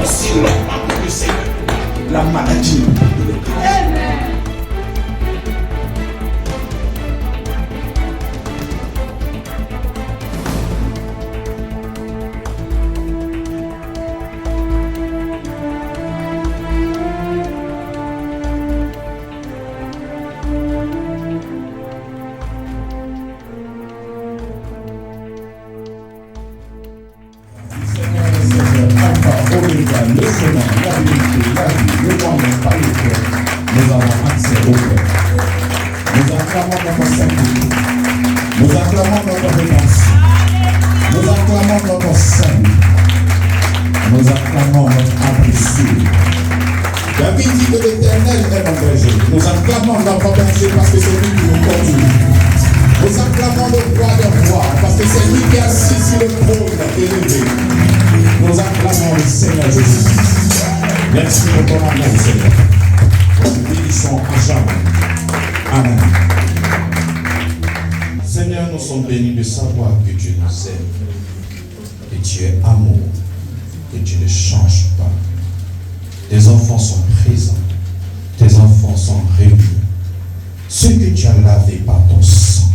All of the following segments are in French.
S'ils n'ont pas pour le Seigneur, la maladie ne le crée. Le chemin, la vérité, la vie, le moyen par lequel nous avons accès au Père. Nous acclamons notre salut. Nous acclamons notre rédemption. Nous acclamons notre salut. Nous acclamons notre abri sûr. David dit que l'Éternel est mon berger. Nous acclamons notre berger parce que c'est lui qui nous conduit. Nous acclamons le roi des rois parce que c'est lui qui est assis sur le trône élevé. Nous acclamons le Seigneur Jésus. Merci pour ton amour, Seigneur. Nous bénissons à jamais. Amen. Seigneur, nous sommes bénis de savoir que tu nous aimes, que tu es amour, que tu ne changes pas. Tes enfants sont présents, tes enfants sont réunis. Ceux que tu as lavés par ton sang,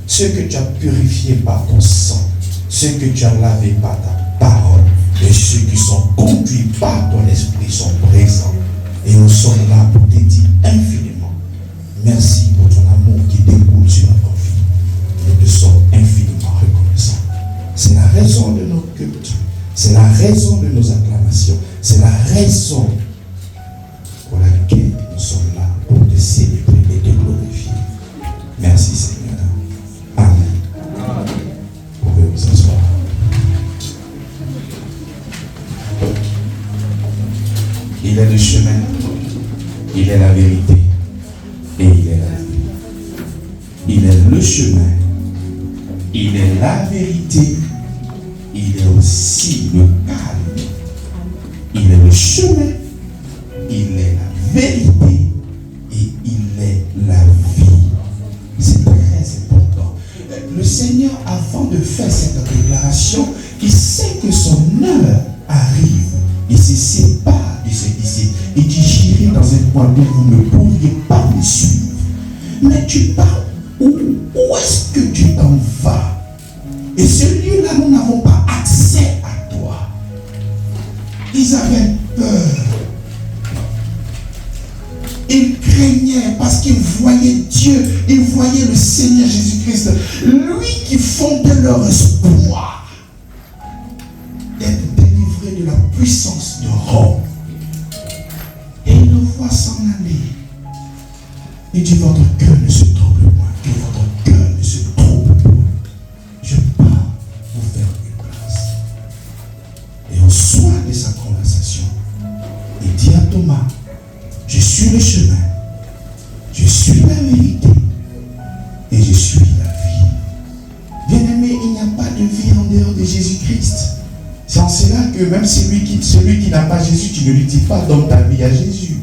ceux que tu as purifiés par ton sang, ceux que tu as lavés par ta parole, et ceux qui sont conduits par ton esprit sont présents. Et nous sommes là pour te dire infiniment merci pour ton amour qui découle sur notre vie. Nous te sommes infiniment reconnaissants. C'est la raison de notre culte. C'est la raison de nos acclamations. C'est la raison pour laquelle nous sommes là pour te célébrer et te glorifier. Merci Seigneur. Amen. Vous pouvez vous asseoir. Il est le chemin, il est la vérité et il est la vie. Il est le chemin, il est la vérité, il est aussi le calme. Il est le chemin, il est la vérité et il est la vie. C'est très important. Le Seigneur, avant de faire cette déclaration, il sait que son heure arrive. Il se sépare de celui-ci. Il dit, j'irai dans un point où vous ne pourriez pas me suivre. Mais tu pars où est-ce que tu t'en vas? Et ce lieu-là, nous n'avons pas accès à toi. Ils avaient peur. Ils craignaient parce qu'ils voyaient Dieu, ils voyaient le Seigneur Jésus-Christ, lui qui fondait leur espoir d'être délivré de la puissance de Rome. Et il le voit s'en aller. Il dit, votre cœur ne se trouble point, que votre cœur ne se trouble point. Je pars vous faire une place. Et au soir de sa conversation, il dit à Thomas, je suis le chemin, je suis la vérité et je suis la vie. Bien-aimé, il n'y a pas de vie en dehors de Jésus-Christ. C'est en cela que même celui qui n'a pas Jésus, tu ne lui dis pas donne ta vie à Jésus.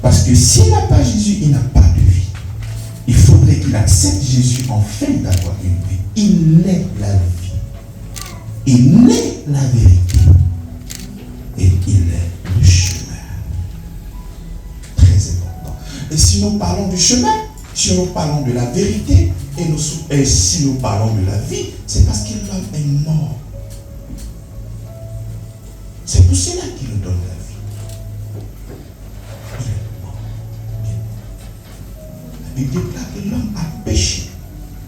Parce que s'il n'a pas Jésus, il n'a pas de vie. Il faudrait qu'il accepte Jésus afin d'avoir une vie. Il est la vie. Il est la vérité. Et il est le chemin. Très important. Et si nous parlons du chemin, si nous parlons de la vérité, et si nous parlons de la vie, c'est parce que l'homme est mort. C'est pour cela qu'il nous donne la vie. Il est mort. Il déclare que l'homme a péché.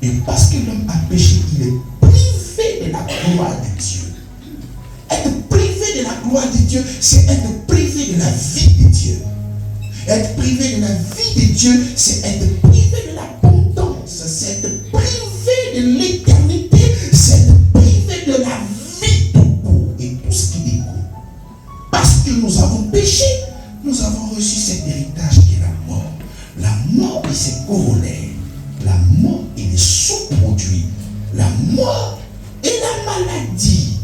Et parce que l'homme a péché, il est privé de la gloire de Dieu. Être privé de la gloire de Dieu, c'est être privé de la vie de Dieu. Être privé de la vie de Dieu, c'est être privé de l'abondance, c'est être privé de l'éternité, c'est être privé de la vie tout court et tout ce qui découle. Parce que nous avons péché, nous avons reçu cet héritage qui est la mort. La mort et ses corollaires, la mort et les sous-produits, la mort et la maladie,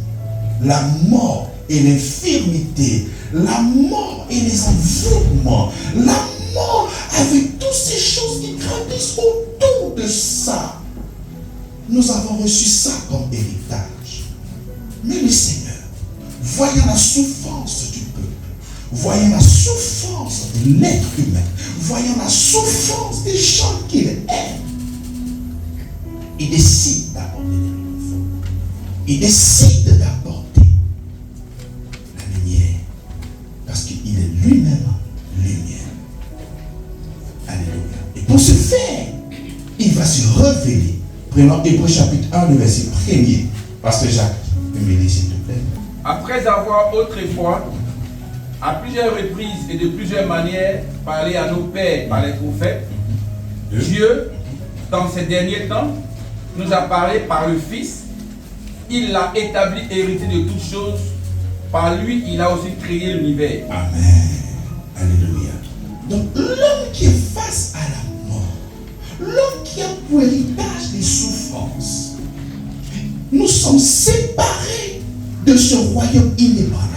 la mort et l'infirmité, la mort et les envoûtements, la mort avec toutes ces choses qui grandissent autour de ça. Nous avons reçu ça comme héritage. Mais le Seigneur, voyant la souffrance du peuple, voyant la souffrance de l'être humain, voyant la souffrance des gens qu'il aime, il décide d'apporter des réformes. Il décide d'apporter la lumière. Parce qu'il est lui-même lumière. Alléluia. Et pour ce faire, il va se révéler. Prenons Hébreux chapitre 1, le verset 1er. Pasteur Jacques, m'aider s'il te plaît. Après avoir autrefois, à plusieurs reprises et de plusieurs manières, parlé à nos pères par les prophètes, Dieu, dans ces derniers temps, nous a parlé par le Fils. Il l'a établi héritier de toutes choses. Par lui, il a aussi créé l'univers. Amen. Alléluia. Donc, l'homme qui est face à la mort, l'homme qui a pour héritage des souffrances, nous sommes séparés de ce royaume inébranlable.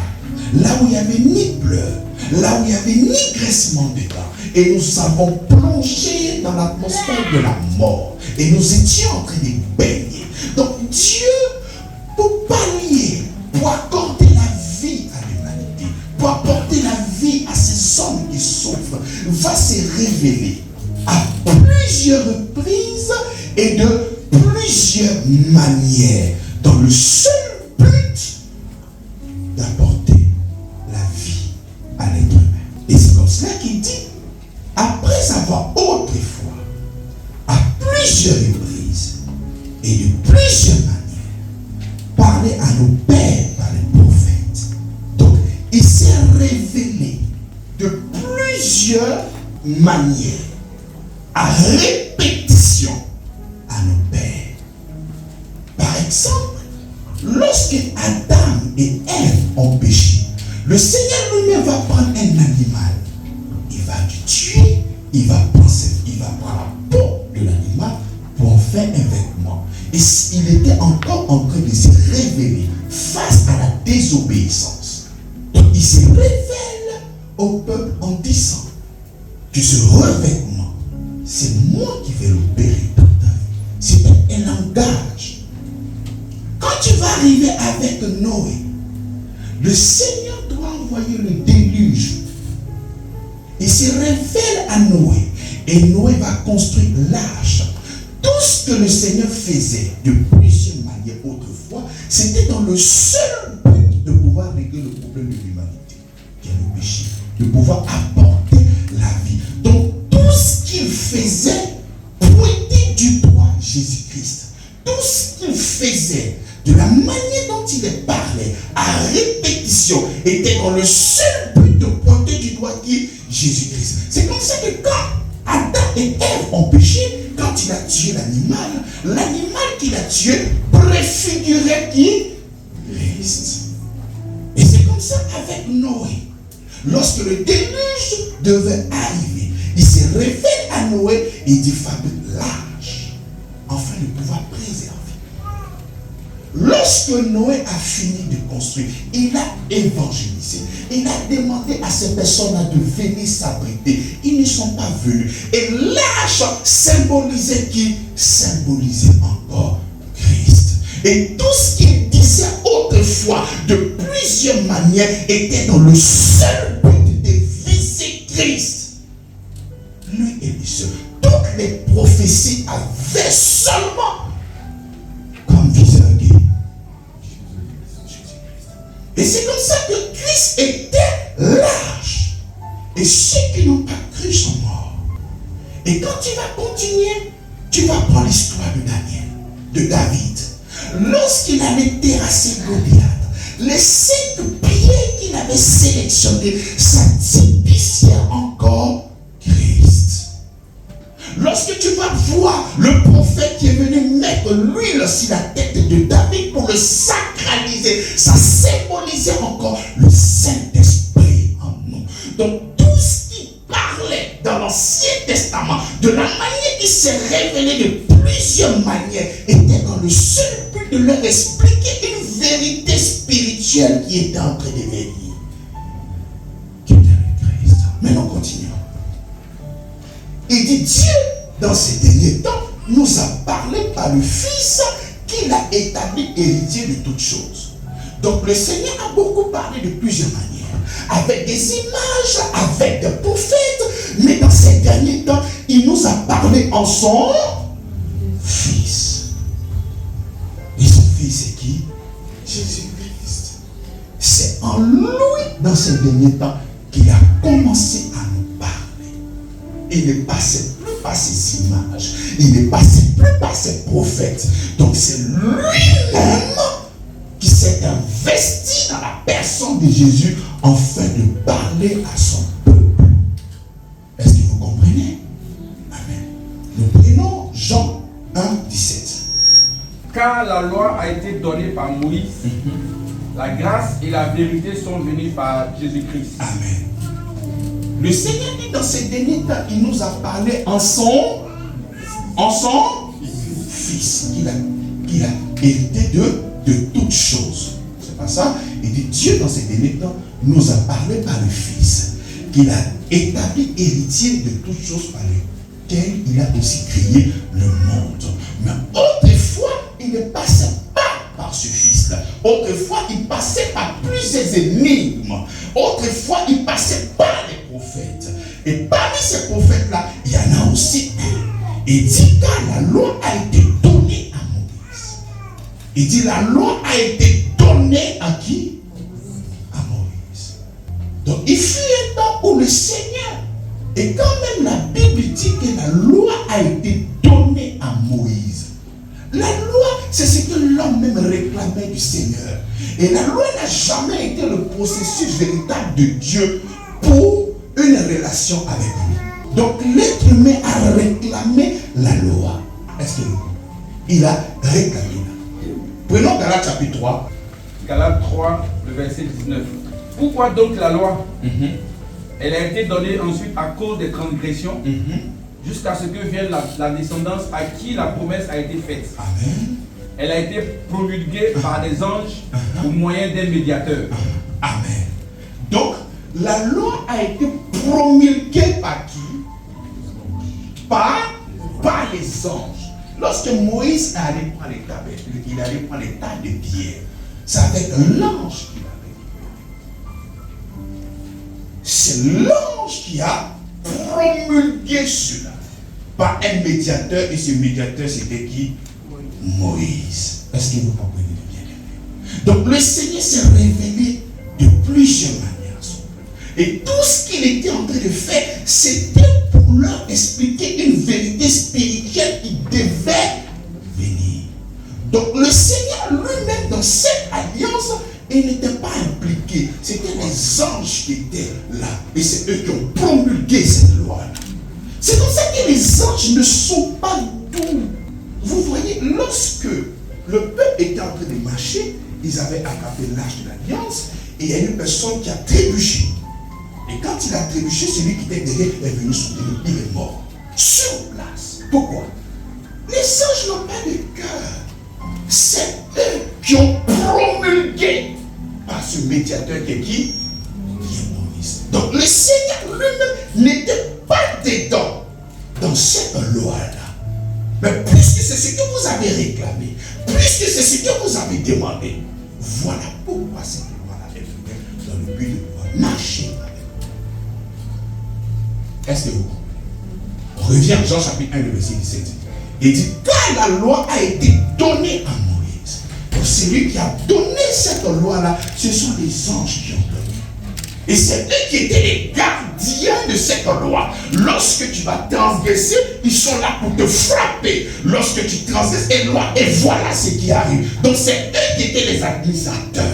Là où il n'y avait ni pleurs, là où il n'y avait ni graissement de dents. Et nous avons plongé dans l'atmosphère de la mort. Et nous étions en train de baigner. Donc Dieu, pour pallier, pour accorder la vie à l'humanité, pour apporter la vie à ces hommes qui souffrent, va se révéler à plusieurs reprises et de plusieurs manières, dans le seul but d'apporter la vie à l'être humain. Et c'est comme cela qu'il dit, après avoir autrefois, à plusieurs reprises et de plusieurs manières, parlé à nos pères par les prophètes. Donc, il s'est révélé de plusieurs manières, à répétition, à nos pères. Par exemple, lorsque Adam et Ève ont péché, le Seigneur lui-même va prendre un animal. Il va le tuer, il va prendre la peau de l'animal pour en faire un vêtement. Et il était encore en train de se révéler face à la désobéissance. Donc il se révèle au peuple en disant que ce revêtement, c'est moi qui vais l'opérer dans ta vie. C'est un langage. Quand tu vas arriver avec Noé, le Seigneur doit envoyer le déluge. Il se révèle à Noé. Et Noé va construire l'arche. Tout ce que le Seigneur faisait de plusieurs manières autrefois, c'était dans le seul but de pouvoir régler le problème de l'humanité, qui est le péché, de pouvoir apporter la vie. Donc tout ce qu'il faisait pointait du doigt Jésus-Christ. Tout ce qu'il faisait, de la manière dont il parlait, à répétition, était dans le seul but de pointer du doigt qui est Jésus-Christ. C'est comme ça que quand Adam et Ève ont péché, quand il a tué l'animal qu'il a tué préfigurait qui? Christ. Et c'est comme ça avec Noé. Lorsque le déluge devait arriver, il se révèle à Noé et il dit fabrique l'arche afin de pouvoir préserver. Lorsque Noé a fini de construire, il a évangélisé. Il a demandé à ces personnes-là de venir s'abriter. Ils ne sont pas venus. Et l'arche symbolisait qui? Symbolisait encore Christ. Et tout ce qu'il disait autrefois de plusieurs manières était dans le seul but de viser Christ. Lui et lui seul. Toutes les prophéties avaient seulement comme viseur qui? Et c'est comme ça que Christ était l'arche. Et ceux qui n'ont pas cru sont morts. Et quand tu vas continuer, tu vas prendre l'histoire de Daniel, de David. Lorsqu'il avait terrassé Goliath, les 5 pieds qu'il avait sélectionnés, ça typifiait encore Christ. Lorsque tu vas voir le prophète qui est venu mettre l'huile sur la tête de David pour le sacraliser, ça symbolisait encore le Saint-Esprit en nous. Donc tout ce qui parlait dans l'Ancien Testament, de la manière qui s'est révélé de plusieurs manières, était dans le seul but de leur expliquer une vérité spirituelle qui était en train de venir. Qui était le Christ. Maintenant continuons. Il dit Dieu, dans ces derniers temps, nous a parlé par le Fils qu'il a établi héritier de toutes choses. Donc le Seigneur a beaucoup parler de plusieurs manières, avec des images, avec des prophètes, mais dans ces derniers temps, il nous a parlé en son Fils. Et son Fils, c'est qui? Jésus-Christ. C'est en lui, dans ces derniers temps, qu'il a commencé à nous parler. Il ne passait plus par ses images, il ne passait plus par ses prophètes. Donc c'est lui-même qui s'est investi dans la personne de Jésus afin de parler à son peuple. Est-ce que vous comprenez? Amen. Nous prenons Jean 1, 17. Car la loi a été donnée par Moïse, la grâce et la vérité sont venues par Jésus-Christ. Amen. Le Seigneur dit dans ces derniers temps, il nous a parlé en son Fils, qu'il a hérité de toutes choses. C'est pas ça? Il dit Dieu dans ces derniers temps nous a parlé par le Fils, qu'il a établi héritier de toutes choses par lesquelles il a aussi créé le monde. Mais autrefois, il ne passait pas par ce Fils-là. Autrefois, il passait par plusieurs énigmes. Autrefois, il passait par les prophètes. Et parmi ces prophètes-là, il y en a aussi un. Il dit que la loi a été donnée à Moïse. Il dit la loi a été donnée à qui? À Moïse. Donc il fut un temps où le Seigneur, et quand même la Bible dit que la loi a été donnée à Moïse. La loi, c'est ce que l'homme même réclamait du Seigneur. Et la loi n'a jamais été le processus véritable de Dieu pour une relation avec lui. Donc l'être humain a réclamé la loi. Est-ce qu'il a réclamé la loi? Prenons Galates chapitre 3. Galates 3, le verset 19. Pourquoi donc la loi? Elle a été donnée ensuite à cause des transgressions, jusqu'à ce que vienne la descendance à qui la promesse a été faite. Amen. Elle a été promulguée par des anges au moyen d'un médiateur. Amen. Donc, la loi a été promulguée par qui? Par les anges. Lorsque Moïse allait prendre les tables, il allait prendre les tables de pierre. C'est avec l'ange qu'il avait. C'est l'ange qui a promulgué cela par un médiateur, et ce médiateur c'était qui? Moïse. Est-ce que vous comprenez bien? Donc le Seigneur s'est révélé de plusieurs manières. Et tout ce qu'il était en train de faire, c'était pour leur expliquer une vérité spirituelle qui devait venir. Donc le Seigneur lui-même dans cette alliance, il n'était pas impliqué. C'était les anges qui étaient là. Et c'est eux qui ont promulgué cette loi-là. C'est comme ça que les anges ne sont pas doux. Vous voyez, lorsque le peuple était en train de marcher, ils avaient attrapé l'arche de l'alliance, et il y a une personne qui a trébuché. Et quand il a trébuché, celui qui était derrière est venu soutenir, il est mort. Sur place. Pourquoi? Les anges n'ont pas de cœur. C'est eux qui ont promulgué par ce médiateur qui est qui? Qui est Moïse. Donc le Seigneur lui-même n'était pas dedans dans cette loi-là. Mais puisque c'est ce que vous avez réclamé, puisque c'est ce que vous avez demandé, voilà pourquoi cette loi-là est venue dans le but de pouvoir marcher avec vous. Est-ce que vous comprenez? On revient à Jean chapitre 1, le verset 17. Il dit, car la loi a été donnée à Moïse. Donc celui qui a donné cette loi-là, ce sont les anges qui ont donné. Et c'est eux qui étaient les gardiens de cette loi. Lorsque tu vas transgresser, ils sont là pour te frapper. Lorsque tu transgresses une loi, et voilà ce qui arrive. Donc c'est eux qui étaient les administrateurs.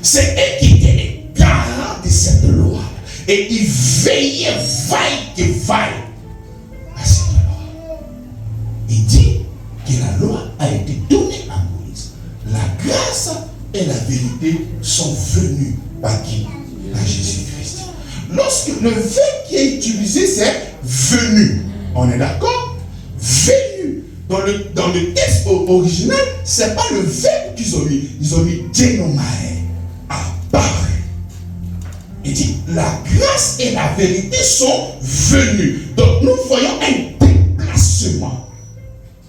C'est eux qui étaient les garants de cette loi. Et ils veillaient vaille que vaille à cette loi. Il dit que la loi a été donnée à Moïse. La grâce et la vérité sont venues par qui? À Jésus-Christ. Lorsque le verbe qui est utilisé, c'est venu. On est d'accord? Venu. Dans le texte original, ce n'est pas le verbe qu'ils ont mis. Ils ont mis dénomae, apparu. Il dit, la grâce et la vérité sont venues. Donc nous voyons un déplacement.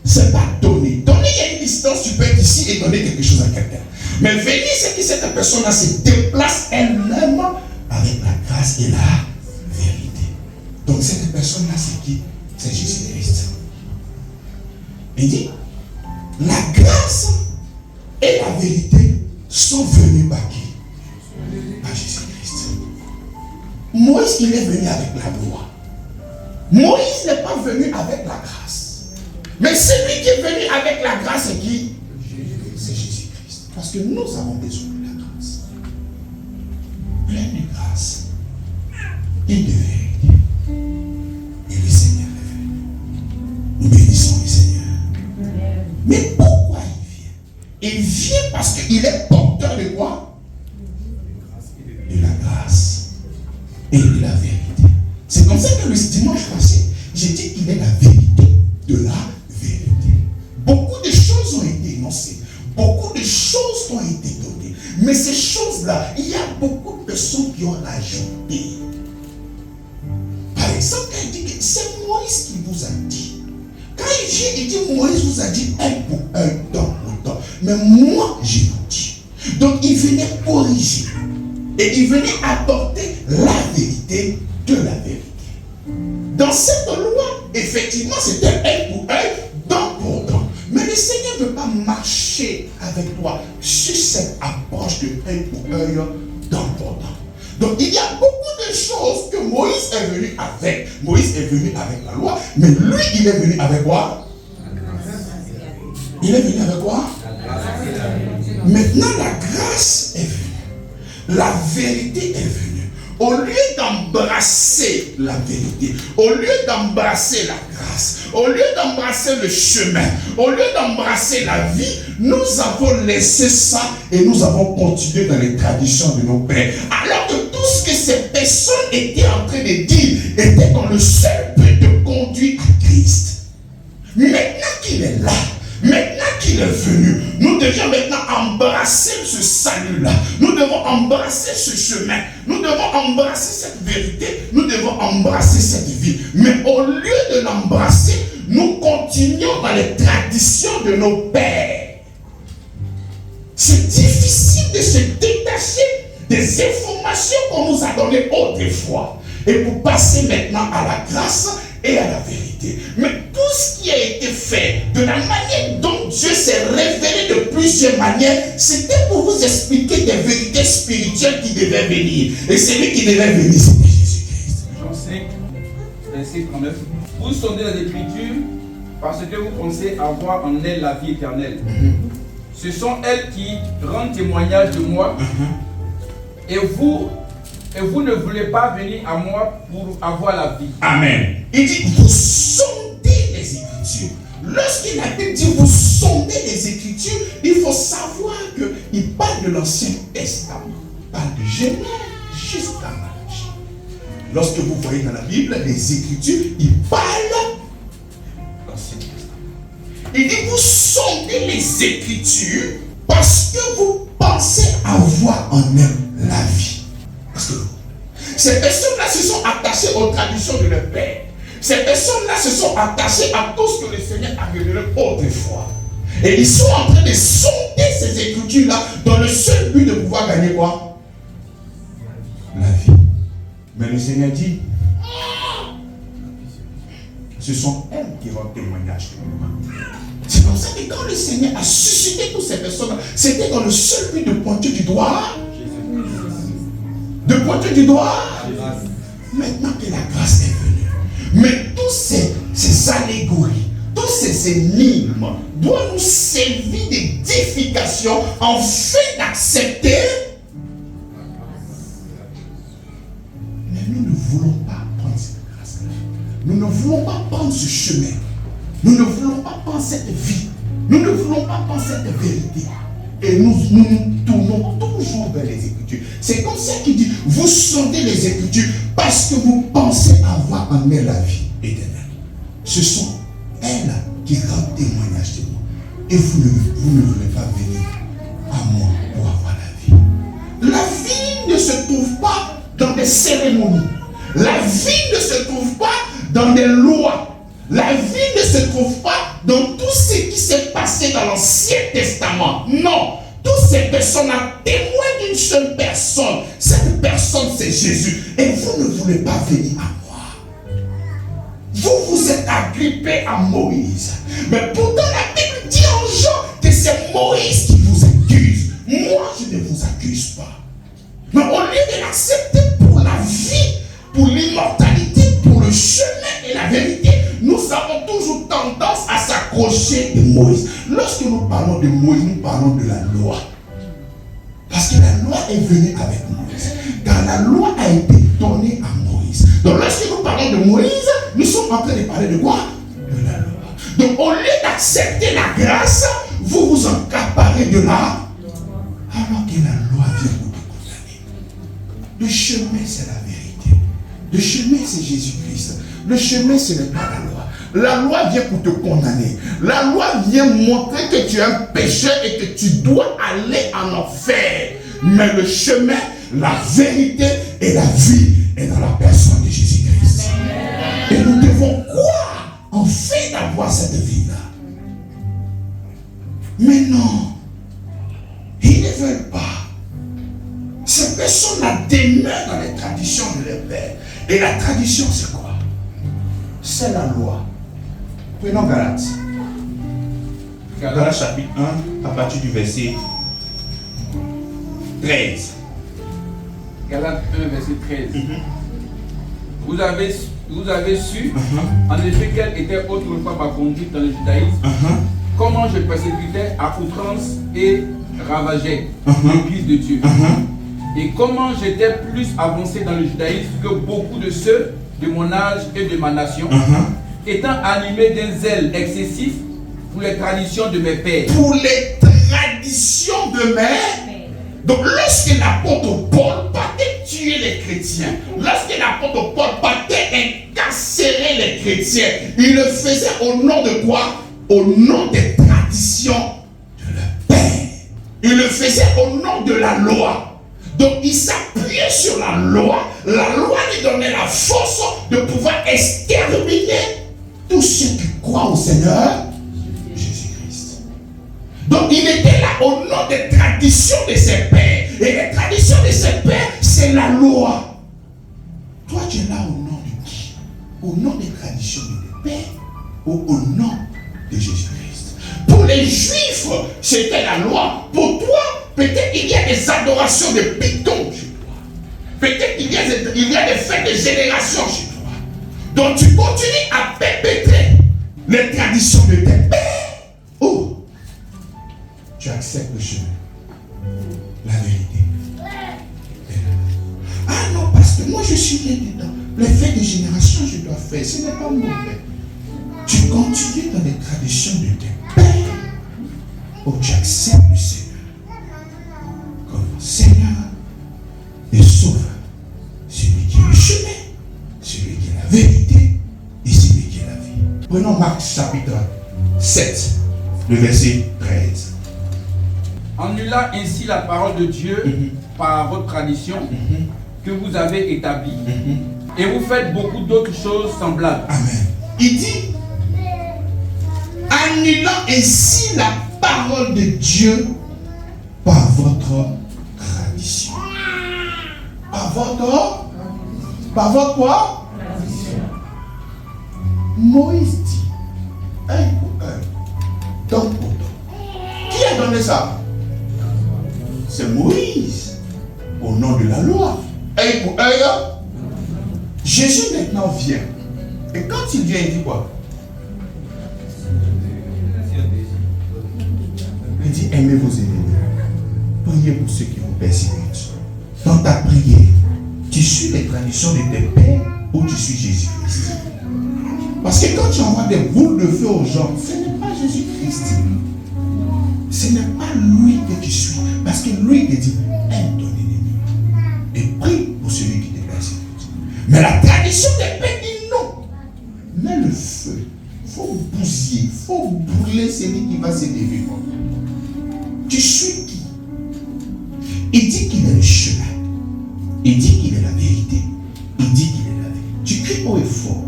Ce n'est pas donné. Donné, il y a une distance. distance, tu peux être ici et donner quelque chose à quelqu'un. Mais venir, c'est que cette personne-là se déplace elle-même avec la grâce et la vérité. Donc cette personne-là, c'est qui? C'est Jésus-Christ. Il dit, la grâce et la vérité sont venues par qui? Par Jésus-Christ. Moïse, il est venu avec la loi. Moïse n'est pas venu avec la grâce. Mais celui qui est venu avec la grâce, c'est qui? C'est Jésus-Christ. Parce que nous avons besoin de la grâce. Pleine de grâce et de vérité. Et le Seigneur est venu. Nous bénissons le Seigneur. Mais pourquoi il vient? Il vient parce qu'il est porteur de quoi? De la grâce et de la vérité. C'est comme ça que le dimanche passé, j'ai dit qu'il est la vérité de la vérité. Beaucoup de choses ont été énoncées. Beaucoup de choses ont été données. Mais ces choses-là, il y a beaucoup de personnes qui ont rajouté. Par exemple, il dit que c'est Moïse qui vous a dit. Quand il vient, il dit Moïse vous a dit un pour un, temps pour temps. Mais moi, je vous dis. Donc, il venait corriger. Et il venait apporter la vérité de la vérité. Dans cette loi, effectivement, c'était un pour un, dent pour dent. Mais le Seigneur ne veut pas marcher avec toi sur cette approche de un pour un, dent pour dent. Donc il y a beaucoup de choses que Moïse est venu avec. Moïse est venu avec la loi, mais lui, il est venu avec quoi? Il est venu avec quoi? Maintenant, la grâce est venue. La vérité est venue. Au lieu d'embrasser la vérité, au lieu d'embrasser la grâce, au lieu d'embrasser le chemin, au lieu d'embrasser la vie, nous avons laissé ça et nous avons continué dans les traditions de nos pères. Alors que tout ce que ces personnes étaient en train de dire était dans le seul but de conduire à Christ. Maintenant qu'il est là, maintenant qu'il est venu, nous devons maintenant embrasser ce salut-là. Nous devons embrasser ce chemin. Nous devons embrasser cette vérité. Nous devons embrasser cette vie. Mais au lieu de l'embrasser, nous continuons dans les traditions de nos pères. C'est difficile de se détacher des informations qu'on nous a données autrefois et pour passer maintenant à la grâce et à la vérité. Mais tout ce qui a été fait, de la manière dont Dieu s'est révélé de plusieurs manières, c'était pour vous expliquer des vérités spirituelles qui devaient venir. Et celui qui devait venir, c'était Jésus-Christ. Jean 5, verset 39. Vous sondez les Écritures parce que vous pensez avoir en elles la vie éternelle. Ce sont elles qui rendent témoignage de moi. Et vous ne voulez pas venir à moi pour avoir la vie. Amen. Il dit, vous sondez les Écritures. Lorsqu'il a dit, vous sondez les Écritures, il faut savoir qu'il parle de l'Ancien Testament. Il parle de Genèse jusqu'à Malachie. Lorsque vous voyez dans la Bible, les Écritures, il parle de l'Ancien Testament. Il dit, vous sondez les Écritures parce que vous pensez avoir en elles la vie. Parce que ces personnes-là se sont attachées aux traditions de leur père. Ces personnes-là se sont attachées à tout ce que le Seigneur a révélé autrefois. Et ils sont en train de sonder ces écritures-là dans le seul but de pouvoir gagner quoi? La vie. Mais le Seigneur dit, ce sont elles qui rendent témoignage de moi. C'est comme ça que quand le Seigneur a suscité toutes ces personnes-là, c'était dans le seul but de pointer du doigt. De pointer du doigt. Maintenant que la grâce est venue. Mais tous ces allégories, tous ces énigmes doivent nous servir d'édification afin d'accepter. Mais nous ne voulons pas prendre cette grâce-là. Nous ne voulons pas prendre ce chemin. Nous ne voulons pas prendre cette vie. Nous ne voulons pas prendre cette vérité. Et nous nous tournons toujours vers les Écritures. C'est comme ça qu'il dit, vous sondez les Écritures parce que vous pensez avoir en elles la vie éternelle. Ce sont elles qui rendent témoignage de moi. Et vous ne voulez pas venir à moi pour avoir la vie. La vie ne se trouve pas dans des cérémonies. La vie ne se trouve pas dans des lois. La vie ne se trouve pas dans tout ce qui s'est passé dans l'Ancien Testament. Non. Toutes ces personnes témoignent d'une seule personne. Cette personne, c'est Jésus. Et vous ne voulez pas venir à moi. Vous êtes agrippés à Moïse. Mais pourtant, la Bible dit en Jean que c'est Moïse qui vous accuse. Moi, je ne vous accuse pas. Mais au lieu de l'accepter pour la vie, pour l'immortalité, pour le chemin et la vérité, nous avons toujours tendance à s'accrocher de Moïse. Lorsque nous parlons de Moïse, nous parlons de la loi. Parce que la loi est venue avec Moïse. Car la loi a été donnée à Moïse. Donc lorsque nous parlons de Moïse, nous sommes en train de parler de quoi? De la loi. Donc au lieu d'accepter la grâce, vous vous accaparez de la alors que la loi vient vous condamner. Le chemin, c'est la vérité. Le chemin, c'est Jésus-Christ. Le chemin, ce n'est pas la loi. La loi vient pour te condamner. La loi vient montrer que tu es un pécheur et que tu dois aller en enfer. Mais le chemin, la vérité et la vie est dans la personne de Jésus-Christ. Et nous devons croire en fait d'avoir cette vie-là. Mais non, ils ne veulent pas. Ces personnes-là demeurent dans les traditions de leur père. Et la tradition, c'est quoi? C'est la loi. Prenons Galates. Galates chapitre 1, à partir du verset 13. Galates 1, verset 13. Vous avez su, en effet, quelle était autrefois ma conduite dans le judaïsme, comment je persécutais à outrance et ravageais l'église de Dieu. Et comment j'étais plus avancé dans le judaïsme que beaucoup de ceux de mon âge et de ma nation, étant animé d'un zèle excessif pour les traditions de mes pères. Pour les traditions de mes. Donc lorsque l'apôtre Paul partait tuer les chrétiens, lorsque l'apôtre Paul partait incarcérer les chrétiens, il le faisait au nom de quoi? Au nom des traditions de leur père. Il le faisait au nom de la loi. Donc il s'appuyait sur la loi lui donnait la force de pouvoir exterminer tous ceux qui croient au Seigneur Jésus-Christ. Donc il était là au nom des traditions de ses pères. Et les traditions de ses pères, c'est la loi. Toi tu es là au nom de qui? Au nom des traditions de tes pères ou au nom de Jésus-Christ? Pour les Juifs, c'était la loi. Pour toi, peut-être il y a des adorations de pitons chez toi. Peut-être il y a des fêtes de génération chez toi. Donc tu continues à perpétrer les traditions de tes pères. Ou tu acceptes le chemin, la vérité. Ah non, parce que moi je suis là-dedans. Les fêtes de génération, je dois faire. Ce n'est pas mauvais. Tu continues dans les traditions de tes pères. Ou tu acceptes le Seigneur comme Seigneur et Sauveur. Celui qui est le chemin, celui qui est la vérité et celui qui est la vie. Prenons Marc chapitre 7, le verset 13. Annulant ainsi la parole de Dieu par votre tradition que vous avez établie. Et vous faites beaucoup d'autres choses semblables. Amen. Il dit, annulant ainsi la parole de Dieu par votre tradition. Par votre quoi? Tradition. Moïse dit, œil pour œil, dent pour dent. Qui a donné ça? C'est Moïse, au nom de la loi. Œil pour œil. Jésus maintenant vient. Et quand il vient, il dit quoi? Il dit, aimez vos ennemis. Priez pour ceux qui vous persécutent. Dans ta prière, tu suis les traditions de tes pères ou tu suis Jésus-Christ? Parce que quand tu envoies des boules de feu aux gens, ce n'est pas Jésus-Christ. Ce n'est pas lui que tu suis. Parce que lui te dit, aime ton ennemi. Et prie pour celui qui te persécute. Mais la tradition des pères dit non. Mets le feu. Il faut bousiller. Il faut brûler celui qui va se lever. Tu suis qui? Il dit qu'il est le chemin. Il dit qu'il est la vérité. Il dit qu'il est la vie. Tu cries haut et fort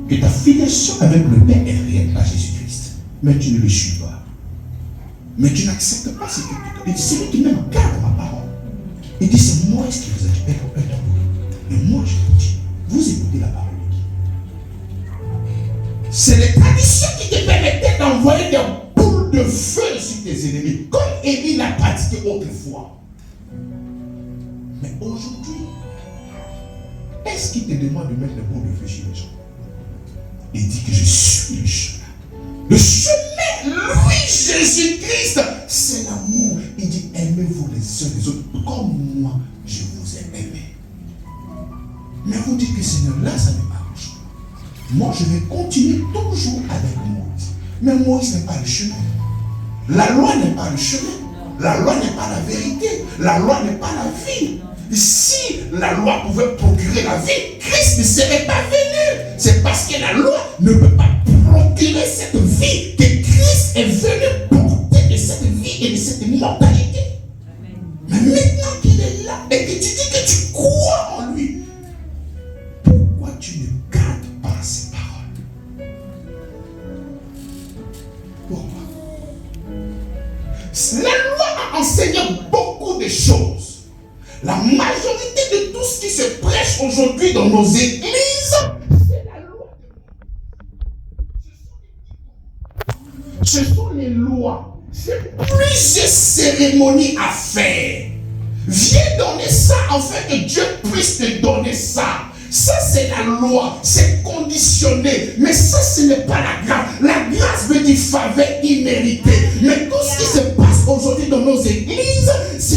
que ta filiation avec le Père est réelle par Jésus-Christ. Mais tu ne le suis pas. Mais tu n'acceptes pas ce que tu donnes. Il dit, celui qui m'aime garde ma parole. Il dit, c'est moi qui vous a dit, mais moi je vous dis, vous écoutez la parole de qui? C'est les traditions qui te permettaient d'envoyer des boules de feu sur tes ennemis, comme Élie l'a pratiqué autrefois. Mais aujourd'hui, est-ce qu'il te demande de mettre des boules de feu chez les gens? Il dit que je suis le chemin. Le chemin, lui, Jésus-Christ, c'est l'amour. Il dit, aimez-vous les uns les autres comme moi, je vous ai aimé. Mais vous dites que Seigneur, là, ça ne m'arrange pas. Moi, je vais continuer toujours avec Moïse. Mais Moïse n'est pas le chemin. La loi n'est pas le chemin. La loi n'est pas la vérité. La loi n'est pas la vie. Si la loi pouvait procurer la vie, Christ ne serait pas venu. C'est parce que la loi ne peut pas procurer cette vie que Christ est venu porter de cette vie et de cette mortalité. Mais maintenant qu'il est là et que tu dis que tu crois en lui, pourquoi tu ne gardes pas ses paroles? Pourquoi? La loi a enseigné beaucoup de choses. La majorité de tout ce qui se prêche aujourd'hui dans nos églises, c'est la loi. Ce sont les lois. C'est plusieurs cérémonies à faire. Viens donner ça afin que Dieu puisse te donner ça. Ça, c'est la loi, c'est conditionné. Mais ça, ce n'est pas la grâce. La grâce veut dire faveur imméritée. Mais tout ce qui se passe aujourd'hui dans nos églises, ce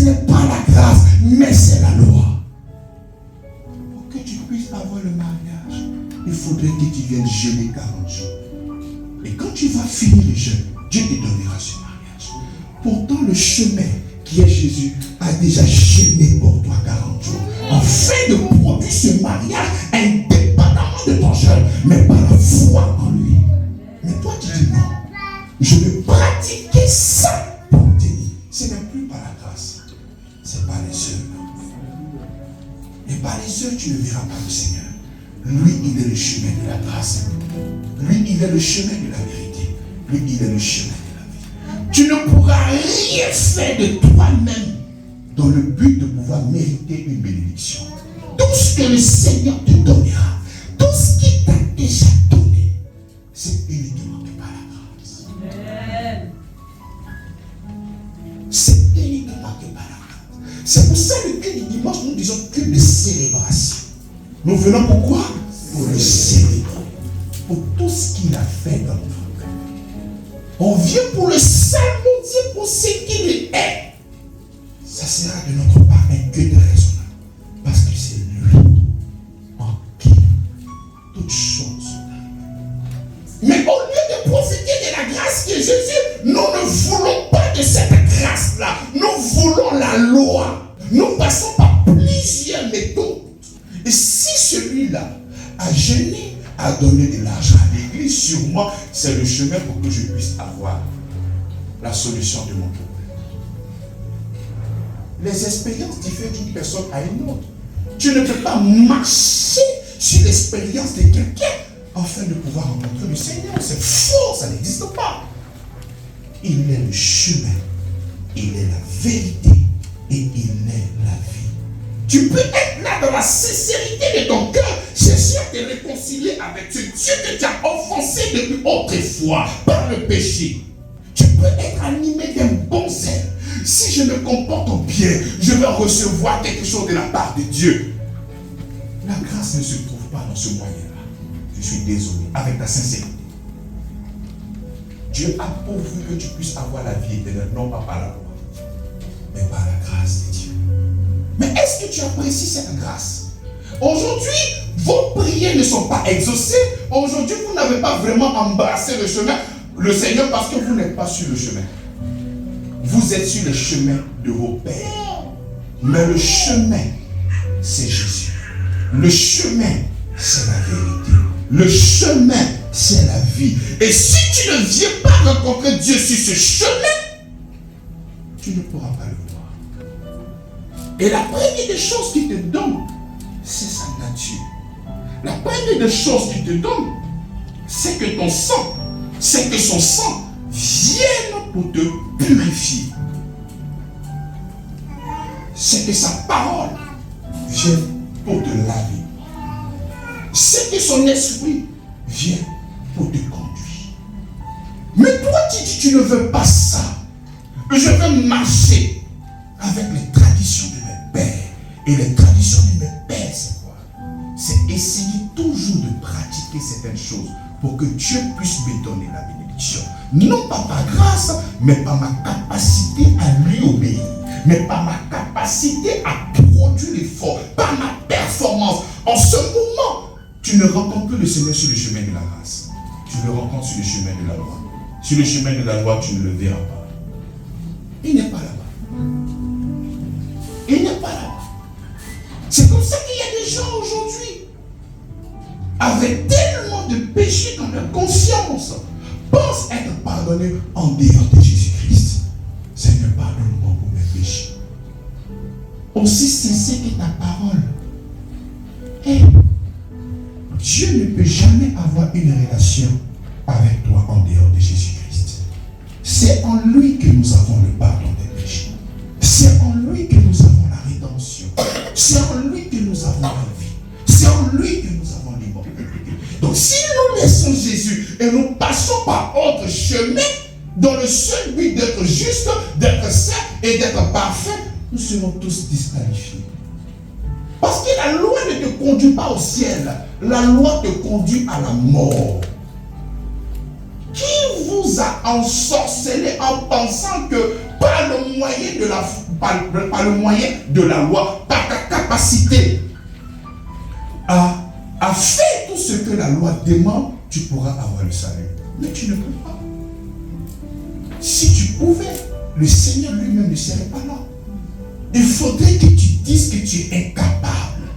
n'est pas la grâce, mais c'est la loi. Pour que tu puisses avoir le mariage, il faudrait que tu viennes jeûner 40 jours. Et quand tu vas finir le jeûne, Dieu te donnera ce mariage. Pourtant, le chemin qui est Jésus a déjà jeûné pour toi 40 jours. Afin de produire ce mariage indépendamment de ton jeûne, mais par la foi en lui. Mais toi, tu dis non. Je vais pratiquer ça pour t'aider. Ce n'est plus par la grâce. C'est par les œuvres. Et par les œuvres, tu ne verras pas le Seigneur. Lui, il est le chemin de la grâce. Lui, il est le chemin de la vérité. Lui, il est le chemin de la vie. Tu ne pourras rien faire de toi-même dans le but de pouvoir mériter une bénédiction. Tout ce que le Seigneur te donnera, tout ce qu'il t'a déjà donné, c'est uniquement par la grâce. C'est uniquement par la grâce. C'est pour ça que le culte du dimanche, nous disons culte de célébration. Nous venons pourquoi? Pour le célébrer. Pour tout ce qu'il a fait dans notre cœur. On vient pour le salmodier pour ce qu'il est. Ça sera de notre part un culte raisonnable. Parce que c'est lui en qui toutes choses sont. Mais au lieu de profiter de la grâce qui est Jésus, nous ne voulons pas de cette grâce-là. Nous voulons la loi. Nous passons par plusieurs méthodes. Et si celui-là a jeûné, a donné de l'argent à l'église, sûrement c'est le chemin pour que je puisse avoir la solution de mon problème. Les expériences diffèrent d'une personne à une autre. Tu ne peux pas marcher sur l'expérience de quelqu'un afin de pouvoir rencontrer le Seigneur. C'est faux, ça n'existe pas. Il est le chemin, il est la vérité et il est la vie. Tu peux être là dans la sincérité de ton cœur, chercher à te réconcilier avec ce Dieu que tu as offensé depuis autrefois par le péché. Tu peux être animé d'un bon zèle. Si je me comporte bien, je vais recevoir quelque chose de la part de Dieu. La grâce ne se trouve pas dans ce moyen-là. Je suis désolé, avec ta sincérité. Dieu a pourvu que tu puisses avoir la vie éternelle, non pas par la loi, mais par la grâce de Dieu. Mais est-ce que tu apprécies cette grâce? Aujourd'hui, vos prières ne sont pas exaucées. Aujourd'hui, vous n'avez pas vraiment embrassé le chemin, le Seigneur, parce que vous n'êtes pas sur le chemin. Vous êtes sur le chemin de vos pères. Mais le chemin, c'est Jésus. Le chemin, c'est la vérité. Le chemin, c'est la vie. Et si tu ne viens pas rencontrer Dieu sur ce chemin, tu ne pourras pas le voir. Et la première des choses qu'il te donne, c'est sa nature. La première des choses qu'il te donne, c'est que ton sang, c'est que son sang vienne pour te purifier, c'est que sa parole vient pour te laver. C'est que son esprit vient pour te conduire. Mais toi, tu dis, tu ne veux pas ça. Je veux marcher avec les traditions de mes pères. Et les traditions de mes pères, c'est quoi? C'est essayer toujours de pratiquer certaines choses pour que Dieu puisse me donner la bénédiction. Non pas par grâce, mais par ma capacité à lui obéir. Mais par ma capacité à produire l'effort, par ma performance. En ce moment, tu ne rencontres plus le Seigneur sur le chemin de la grâce. Tu le rencontres sur le chemin de la loi. Sur le chemin de la loi, tu ne le verras pas. Il n'est pas là-bas. Il n'est pas là-bas. C'est comme ça qu'il y a des gens aujourd'hui, avec tellement de péchés dans leur conscience, pensent être pardonnés en dehors de Jésus-Christ. Seigneur, pardonne-moi pour mes péchés. Aussi sincère que ta parole est, Dieu ne peut jamais avoir une relation avec toi en dehors de Jésus-Christ. C'est en lui que nous avons le pardon des péchés. C'est en lui que nous avons la rédemption. C'est en lui que nous avons la vie. C'est en lui que nous avons l'immortalité. Donc si nous laissons Jésus et nous passons par autre chemin, dans le seul but d'être juste, d'être saint et d'être parfait, nous serons tous disqualifiés. Parce que la loi ne te conduit pas au ciel. La loi te conduit à la mort. Qui vous a ensorcelé en pensant que par le moyen de la loi, par ta capacité à faire tout ce que la loi demande, tu pourras avoir le salut. Mais tu ne peux pas. Si tu pouvais, le Seigneur lui-même ne serait pas là. Il faudrait que tu dises que tu es incapable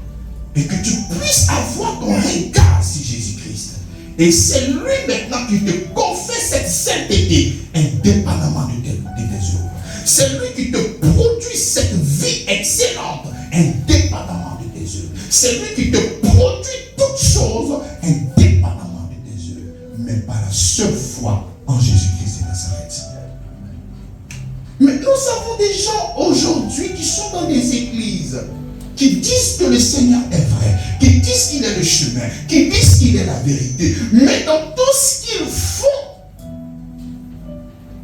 et que tu puisses avoir ton regard sur Jésus-Christ. Et c'est lui maintenant qui te confie cette sainteté indépendamment de tes œuvres. C'est lui qui te produit cette vie excellente indépendamment de tes œuvres. C'est lui qui te produit toutes choses indépendamment de tes œuvres, mais par la seule foi en Jésus-Christ de Nazareth. Mais nous avons des gens aujourd'hui qui sont dans des églises, qui disent que le Seigneur est vrai, qui disent qu'il est le chemin, qui disent qu'il est la vérité. Mais dans tout ce qu'ils font,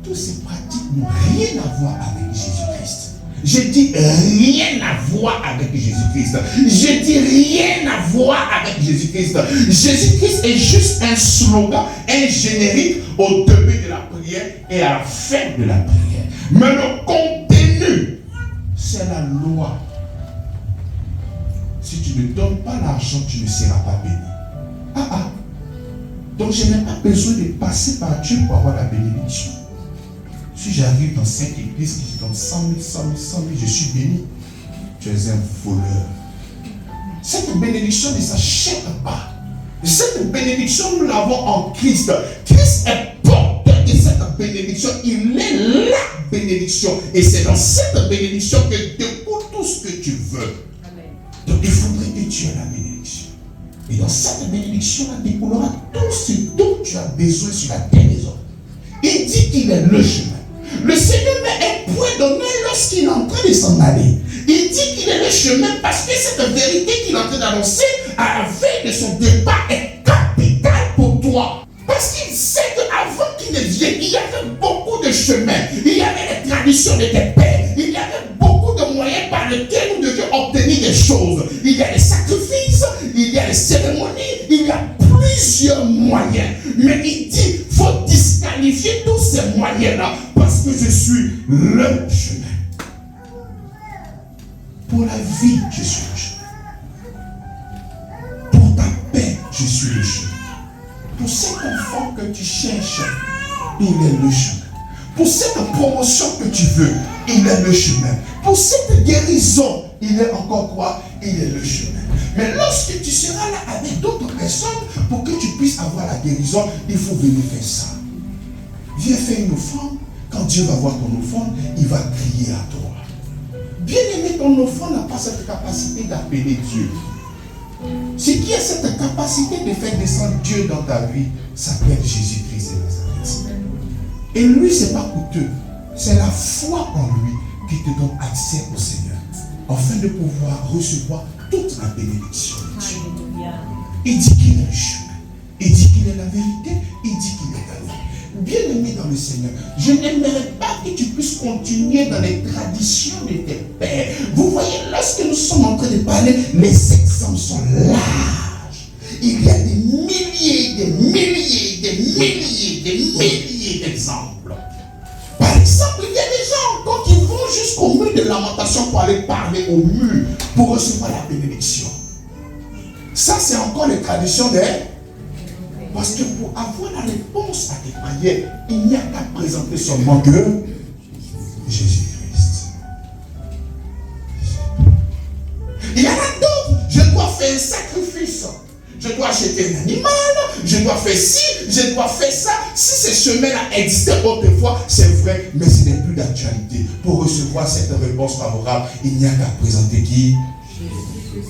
toutes ces pratiques n'ont rien à voir avec Jésus-Christ. Je dis rien à voir avec Jésus-Christ. Je dis rien à voir avec Jésus-Christ. Jésus-Christ est juste un slogan, un générique au début de la prière et à la fin de la prière. Mais le contenu, c'est la loi. Si tu ne donnes pas l'argent, tu ne seras pas béni. Donc je n'ai pas besoin de passer par Dieu pour avoir la bénédiction. Si j'arrive dans cette église qui donne 100 000, 100 000, 100 000, je suis béni. Tu es un voleur. Cette bénédiction ne s'achète pas. Cette bénédiction, nous l'avons en Christ. Christ est porteur de cette bénédiction. Il est la bénédiction. Et c'est dans cette bénédiction que découle tout ce que tu veux. Donc il faudrait que tu aies la bénédiction. Et dans cette bénédiction-là découlera tout ce dont tu as besoin sur la terre des hommes. Il dit qu'il est le chemin. Le Seigneur met un point d'honneur lorsqu'il est en train de s'en aller. Il dit qu'il est le chemin parce que cette vérité qu'il est en train d'annoncer à la veille de son départ est capitale pour toi. Parce qu'il sait qu'avant qu'il ne vienne, il y avait beaucoup de chemins. Il y avait les traditions de tes pères. Il y avait beaucoup de moyens par lesquels nous devions obtenir des choses. Il y a les sacrifices, il y a les cérémonies, il y a plusieurs moyens. Mais il dit, il faut disqualifier tous ces moyens-là parce que je suis le chemin. Pour la vie, je suis le chemin. Pour ta paix, je suis le chemin. Pour cet enfant que tu cherches, il est le chemin. Pour cette promotion que tu veux, il est le chemin. Pour cette guérison, il est encore quoi? Il est le chemin. Mais lorsque tu seras là avec d'autres personnes, pour que tu puisses avoir la guérison, il faut venir faire ça. Viens faire une offrande. Quand Dieu va voir ton offrande, il va crier à toi. Bien aimé, ton offrande n'a pas cette capacité d'appeler Dieu. Ce qui a cette capacité de faire descendre Dieu dans ta vie s'appelle Jésus-Christ de Nazareth. Et lui, ce n'est pas coûteux. C'est la foi en lui qui te donne accès au Seigneur, afin de pouvoir recevoir toute la bénédiction de Dieu. Il dit qu'il est le chemin. Il dit qu'il est la vérité. Il dit qu'il est la vie. Bien-aimé dans le Seigneur, je n'aimerais pas que tu puisses continuer dans les traditions de tes pères. Vous voyez, lorsque nous sommes en train de parler, les exemples sont larges. Il y a des milliers, des milliers, des milliers, des milliers d'exemples. Par exemple, il y a des gens encore qui vont jusqu'au mur de lamentation pour aller parler au mur pour recevoir la bénédiction. Ça, c'est encore les traditions des... Parce que pour avoir la réponse à tes prières, il n'y a qu'à présenter seulement que Jésus-Christ. Il y en a d'autres. Je dois faire un sacrifice. Je dois acheter un animal. Je dois faire ci. Je dois faire ça. Si ces chemins-là existaient autrefois, c'est vrai, mais ce n'est plus d'actualité. Pour recevoir cette réponse favorable, il n'y a qu'à présenter qui? Jésus-Christ.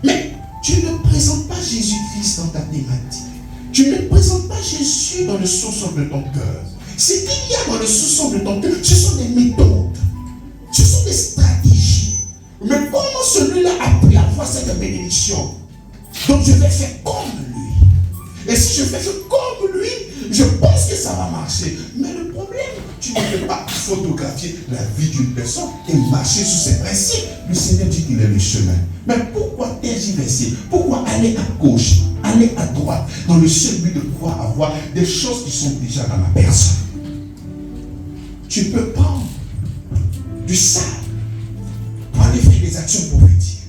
Mais tu ne présentes pas Jésus-Christ dans ta thématique. Tu ne présentes pas Jésus dans le sous-sol de ton cœur. Ce qu'il y a dans le sous-sol de ton cœur, ce sont des méthodes. Ce sont des stratégies. Mais comment celui-là a pu avoir cette bénédiction? Donc je vais faire comme lui. Et si je fais comme lui, je pense que ça va marcher. Mais le problème, tu ne peux pas photographier la vie d'une personne et marcher sous ses principes. Le Seigneur dit qu'il est le chemin. Mais pourquoi tergiverser? Pourquoi aller à gauche, aller à droite, dans le seul but de pouvoir avoir des choses qui sont déjà dans la personne? Tu peux prendre du sable pour aller faire des actions prophétiques.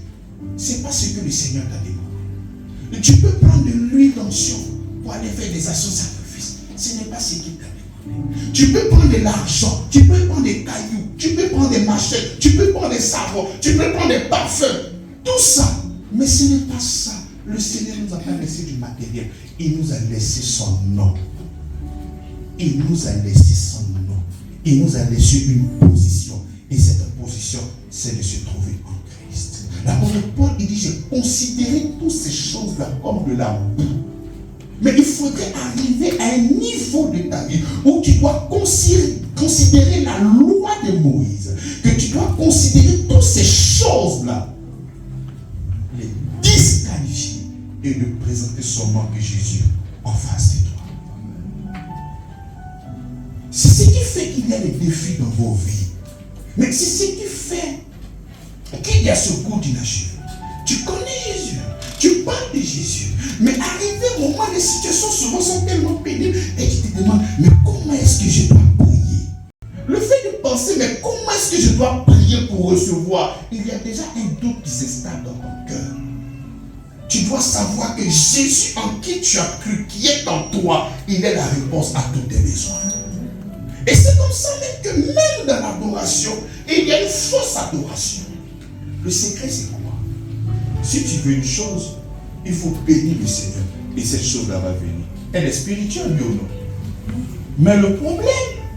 Ce n'est pas ce que le Seigneur t'a demandé. Tu peux prendre de l'huile d'onction pour aller faire des actions sacrifices. Ce n'est pas ce qu'il t'a demandé. Tu peux prendre de l'argent, tu peux prendre des cailloux, tu peux prendre des machettes, tu peux prendre des savons, tu peux prendre des parfums. Tout ça. Mais ce n'est pas ça. Le Seigneur ne nous a pas laissé du matériel. Il nous a laissé son nom. Il nous a laissé son nom. Il nous a laissé une position. Et cette position, c'est de se trouver en Christ. L'apôtre Paul, il dit, j'ai considéré toutes ces choses-là comme de la boue. Mais il faudrait arriver à un niveau de ta vie où tu dois considérer la loi de Moïse. Que tu dois considérer toutes ces choses-là. Les disqualifier et de présenter seulement que Jésus en face de toi. C'est ce qui fait qu'il y a des défis dans vos vies. Mais c'est ce qui fait qu'il y a ce goût d'inachevé. Tu connais Jésus, tu parles de Jésus, mais arrivé au moment, les situations souvent sont tellement pénibles et tu te demandes, mais comment est-ce que je dois prier? Le fait de penser, mais comment est-ce que je dois prier pour recevoir? Il y a déjà un doute qui s'installe dans ton cœur. Tu dois savoir que Jésus en qui tu as cru, qui est en toi, il est la réponse à tous tes besoins. Et c'est comme ça même que même dans l'adoration, il y a une fausse adoration. Le secret, c'est quoi? Si tu veux une chose, il faut bénir le Seigneur. Et cette chose-là va venir. Elle est spirituelle, oui ou non? Mais le problème,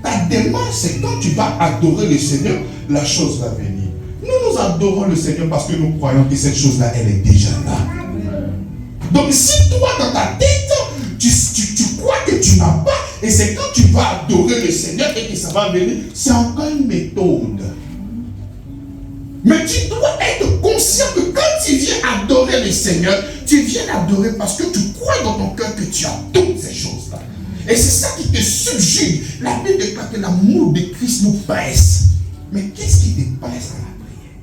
ta démarche, c'est quand tu vas adorer le Seigneur, la chose va venir. Nous adorons le Seigneur parce que nous croyons que cette chose-là, elle est déjà là. Donc si toi, dans ta tête, tu crois que tu n'as pas, et c'est quand tu vas adorer le Seigneur et que ça va venir, c'est encore une méthode. Mais tu dois être conscient que quand tu viens adorer le Seigneur, tu viens l'adorer parce que tu crois dans ton cœur que tu as toutes ces choses-là. Et c'est ça qui te subjugue. La Bible déclare que l'amour de Christ nous presse. Mais qu'est-ce qui te presse dans la prière?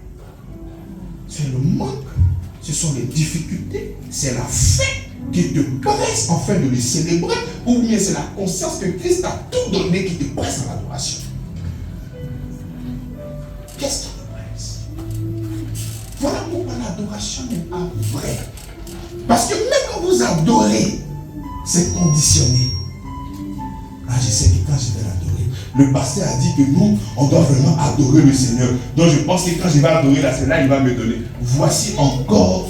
C'est le manque, ce sont les difficultés, c'est la faim qui te presse afin de le célébrer, ou bien c'est la conscience que Christ a tout donné qui te presse dans l'adoration. Qu'est-ce qui te presse? Voilà pourquoi l'adoration n'est pas vraie. Parce que même quand vous adorez, c'est conditionné. Ah, je sais que quand je vais l'adorer, le pasteur a dit que nous, on doit vraiment adorer le Seigneur. Donc je pense que quand je vais adorer la Seigneur, il va me donner. Voici encore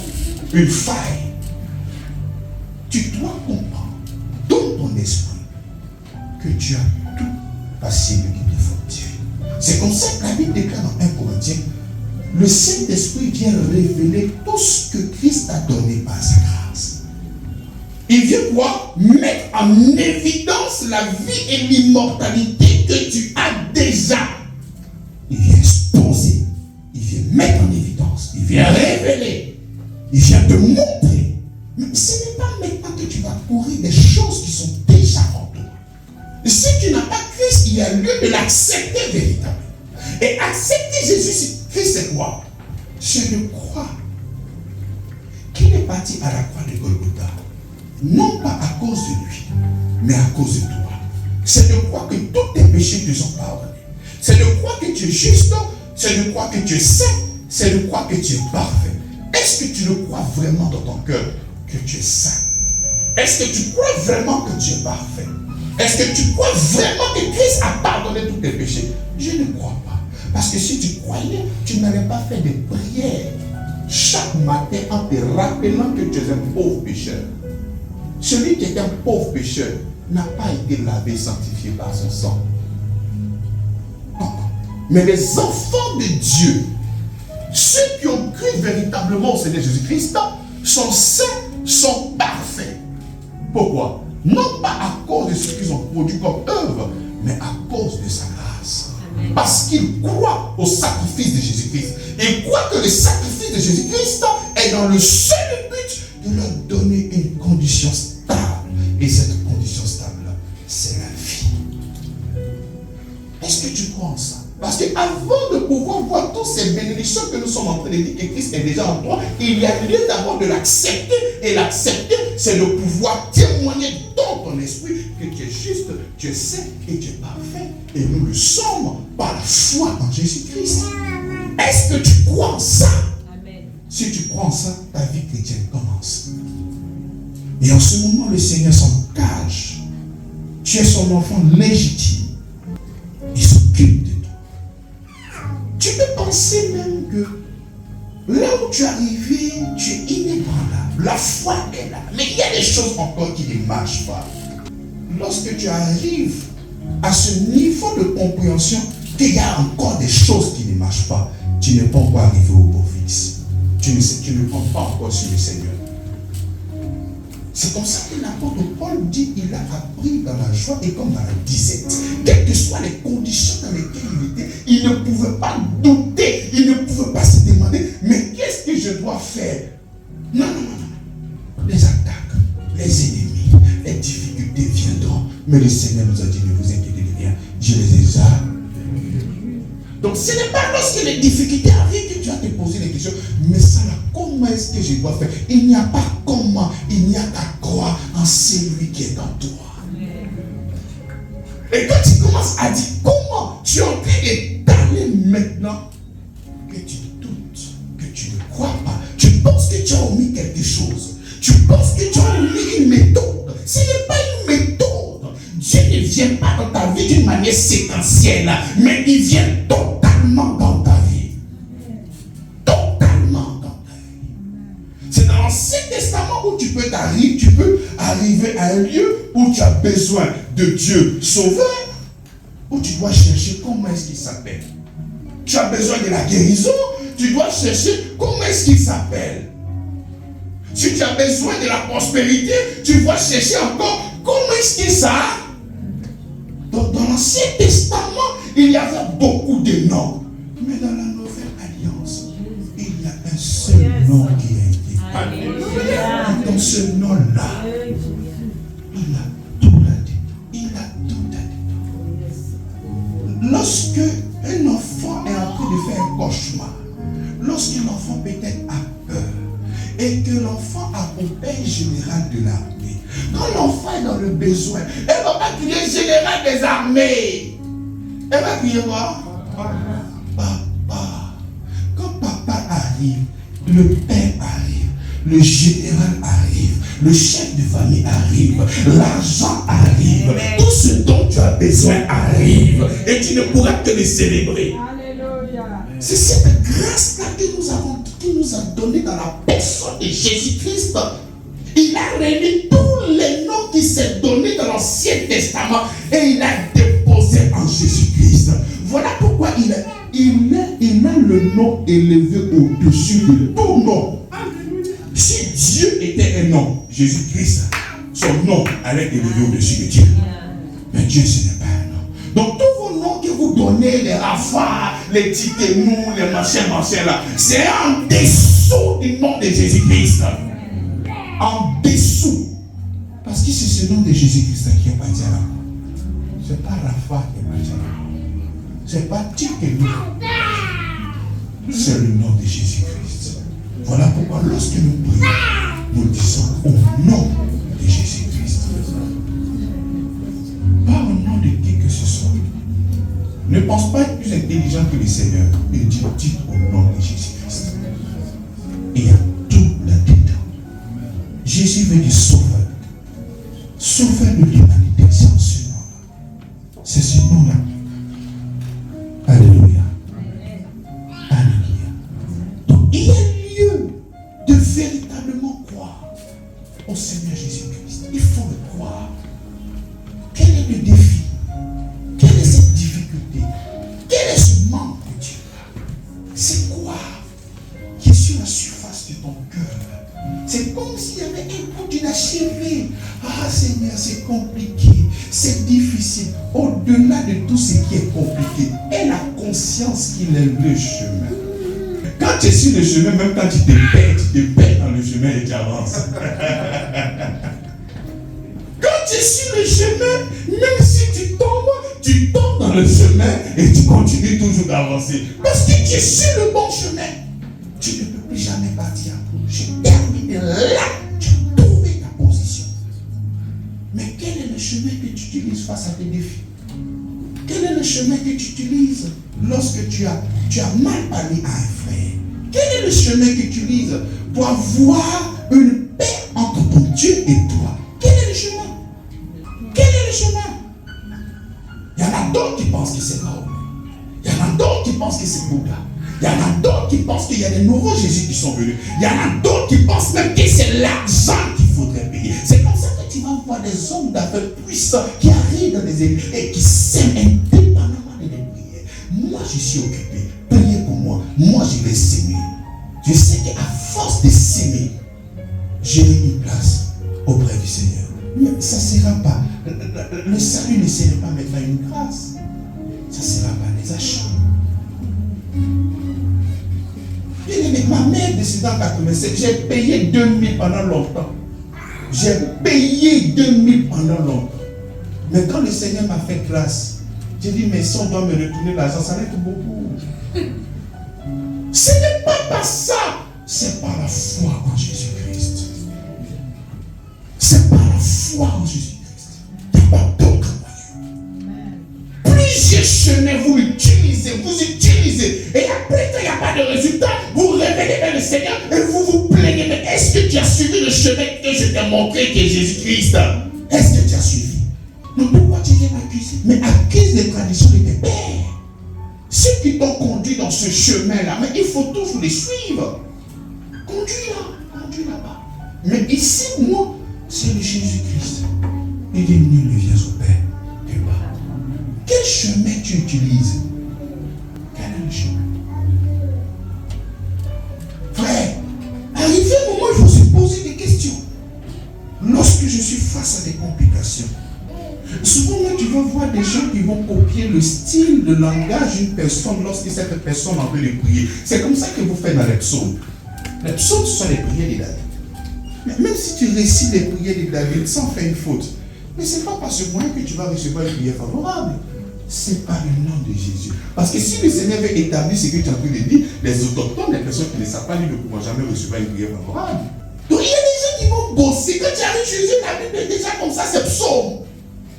une faille. Tu dois comprendre dans ton esprit que tu as tout possible qui te fortifie. C'est comme ça que la Bible déclare dans 1 Corinthiens, le Saint-Esprit vient révéler tout ce que Christ a donné par sa grâce. Il vient quoi? Mettre en évidence la vie et l'immortalité que tu as déjà. Il vient exposer. Il vient mettre en évidence. Il vient révéler. Il vient te montrer. Mais ce n'est pas maintenant que tu vas courir des choses qui sont déjà en toi. Si tu n'as pas Christ, il y a lieu de l'accepter véritablement. Et accepter Jésus-Christ, c'est quoi? C'est de croire qu'il est parti à la croix de Golgotha. Non pas à cause de lui, mais à cause de toi. C'est de croire que tous tes péchés te sont pardonnés. C'est de croire que tu es juste. C'est de croire que tu es saint. C'est de croire que tu es parfait. Est-ce que tu le crois vraiment dans ton cœur que tu es saint? Est-ce que tu crois vraiment que tu es parfait? Est-ce que tu crois vraiment que Christ a pardonné tous tes péchés? Je ne crois pas. Parce que si tu croyais, tu n'allais pas faire des prières chaque matin en te rappelant que tu es un pauvre pécheur. Celui qui est un pauvre pécheur n'a pas été lavé, sanctifié par son sang. Non. Mais les enfants de Dieu, ceux qui ont cru véritablement au Seigneur Jésus-Christ, sont saints, sont parfaits. Pourquoi? Non pas à cause de ce qu'ils ont produit comme œuvre, mais à cause de sa grâce. Amen. Parce qu'ils croient au sacrifice de Jésus-Christ. Ils croient que le sacrifice de Jésus-Christ est dans le seul but de leur donner une condition stable. Et cette condition stable, c'est la vie. Est-ce que tu crois en ça? Parce qu'avant de pouvoir voir toutes ces bénédictions que nous sommes en train de dire que Christ est déjà en toi, il y a lieu d'abord de l'accepter. Et l'accepter, c'est de pouvoir témoigner dans ton esprit que tu es juste, tu es saint et tu es parfait. Et nous le sommes par la foi en Jésus-Christ. Est-ce que tu crois en ça? Amen. Si tu crois en ça, ta vie chrétienne commence. Et en ce moment, le Seigneur s'engage. Tu es son enfant légitime. Il s'occupe de toi. Tu peux penser même que là où tu es arrivé, tu es inébranlable. La foi est là. Mais il y a des choses encore qui ne marchent pas. Lorsque tu arrives à ce niveau de compréhension qu'il y a encore des choses qui ne marchent pas, tu n'es pas encore arrivé au beau fixe. Tu ne comptes pas encore sur le Seigneur. C'est comme ça que l'apôtre Paul dit qu'il a appris dans la joie et comme dans la disette. Quelles que soient les conditions dans lesquelles il était, il ne pouvait pas douter, il ne pouvait pas se demander, mais qu'est-ce que je dois faire? Non. Les attaques, les ennemis, les difficultés viendront. Mais le Seigneur nous a dit, ne vous inquiétez de rien, je les ai déjà. Donc ce n'est pas lorsque les difficultés arrivent que tu vas te poser les questions. Mais ça là, comment est-ce que je dois faire? Il n'y a pas comment, il n'y a qu'à croire en celui qui est en toi. Et quand tu commences à dire comment, tu es en train d'étaler maintenant que tu doutes, que tu ne crois pas. Tu penses que tu as omis quelque chose. Tu penses que tu as omis une méthode. Ce n'est pas une méthode. Dieu ne vient pas dans ta vie d'une manière séquentielle, mais il vient totalement dans ta vie. Totalement dans ta vie. C'est dans l'Ancien Testament où tu peux arriver à un lieu où tu as besoin de Dieu sauveur, où tu dois chercher comment est-ce qu'il s'appelle. Tu as besoin de la guérison, tu dois chercher comment est-ce qu'il s'appelle. Si tu as besoin de la prospérité, tu dois chercher encore comment est-ce qu'il s'appelle. Donc dans l'Ancien Testament, il y avait beaucoup de noms. Mais dans la Nouvelle Alliance, il y a un seul nom qui a été donné. Et dans ce nom-là, il a tout là-dedans. Il a tout là-dedans. Lorsque un enfant est en train de faire un cauchemar, lorsqu'un enfant peut-être a peur, et que l'enfant accompagne général de l'armée, quand l'enfant est dans le besoin, elle ne va pas crier général des armées. Elle va crier quoi? Papa. Quand papa arrive, le père arrive, le général arrive, le chef de famille arrive, l'argent arrive, tout ce dont tu as besoin arrive, et tu ne pourras que le célébrer. Alléluia. C'est cette grâce-là que nous avons, qui nous a donné dans la personne de Jésus-Christ. Il a réuni tous les noms qui s'est donné dans l'Ancien Testament et il a déposé en Jésus-Christ. Voilà pourquoi il a le nom élevé au-dessus de tout nom. Si Dieu était un nom, Jésus-Christ, son nom allait élever au-dessus de Dieu. Mais Dieu, ce n'est pas un nom. Donc tous vos noms que vous donnez, les Rapha, les Titémou, les machins là, c'est en dessous du nom de Jésus-Christ. En dessous. Parce que c'est ce nom de Jésus-Christ qui est parti là. Ce n'est pas Rapha qui est parti là. Ce n'est pas Titémou. C'est le nom de Jésus-Christ. Voilà pourquoi lorsque nous prions, nous disons au nom de Jésus-Christ. Pas au nom de qui que ce soit. Ne pense pas être plus intelligent que le Seigneur. Il dit au nom de Jésus-Christ. Et il y a tout là-dedans. Jésus veut dire sauveur. Sauveur de l'humanité. C'est en ce nom-là. C'est ce nom-là. Alléluia. Alléluia. Donc il y a lieu de véritablement croire au Seigneur Jésus-Christ. Il faut le croire. Quel est le défi? Quelle est cette difficulté? Quel est ce manque que tu as? C'est quoi qui est sur la surface de ton cœur? C'est comme s'il y avait un coup d'inachevé. Ah Seigneur, c'est compliqué, c'est difficile. Au-delà de tout ce qui est compliqué, aie la conscience qu'il est le chemin. Quand tu es sur le chemin, même quand tu te perds dans le chemin et tu avances. Quand tu es sur le chemin, même si tu tombes dans le chemin et tu continues toujours d'avancer. Parce que tu es sur le bon chemin. Tu ne peux plus jamais partir. J'ai terminé là. Tu as trouvé ta position. Mais quel est le chemin que tu utilises face à tes défis? Quel est le chemin que tu utilises lorsque tu as mal parlé à un frère? Quel est le chemin que tu utilises pour avoir une paix entre ton Dieu et toi? Quel est le chemin? Quel est le chemin? Il y en a d'autres qui pensent que c'est Mahomet. Il y en a d'autres qui pensent que c'est Bouddha. Il y en a d'autres qui pensent qu'il y a des nouveaux Jésus qui sont venus. Il y en a d'autres qui pensent même que c'est l'argent qu'il faudrait payer. C'est comme ça que tu vas voir des hommes d'affaires puissants qui arrivent dans des églises et qui s'aiment indépendamment de les prières. Moi, je suis occupé. Priez pour moi. Moi, je vais s'aimer. Je sais qu'à force de s'aimer, j'aurai une place auprès du Seigneur. Mais ça ne sera pas. Le salut ne sera pas maintenant une grâce. Ça ne sera pas des achats. Ma mère décédée en 87, j'ai payé 2000 pendant longtemps. J'ai payé 2000 pendant longtemps. Mais quand le Seigneur m'a fait grâce, j'ai dit, mais si on doit me retourner l'argent, ça va être beaucoup. Ce n'est pas par ça, c'est par la foi en Jésus-Christ. C'est par la foi en Jésus-Christ. Il n'y a pas d'autre moyen. Plusieurs chemins vous utilisez, et après quand il n'y a pas de résultat, vous révélez vers le Seigneur et vous vous plaignez. Mais est-ce que tu as suivi le chemin que je t'ai montré qui est Jésus-Christ? Est-ce que tu as suivi? Non, pourquoi tu viens m'accuser? Mais accuse les traditions de tes pères. Ceux qui t'ont conduit dans ce chemin-là, mais il faut toujours les suivre. Conduis là-bas. Mais ici, moi, c'est le Jésus-Christ. Il dit, nul ne vient au Père que par. Quel chemin tu utilises? Quel est le chemin? Frère, arrivé au moment où il faut se poser des questions. Lorsque je suis face à des complications, souvent, tu vas voir des gens qui vont copier le style de langage d'une personne lorsque cette personne en veut les prier. C'est comme ça que vous faites dans les psaumes. Les psaumes sont les prières de David. Mais même si tu récites les prières de David sans faire une faute, mais ce n'est pas par ce moyen que tu vas recevoir une prière favorable. C'est par le nom de Jésus. Parce que si le Seigneur veut établir ce que tu es en train de dire, les autochtones, les personnes qui ne savent pas, ils ne pourront jamais recevoir une prière favorable. Donc il y a des gens qui vont bosser. Quand tu arrives chez eux, la Bible est déjà comme ça, c'est psaume.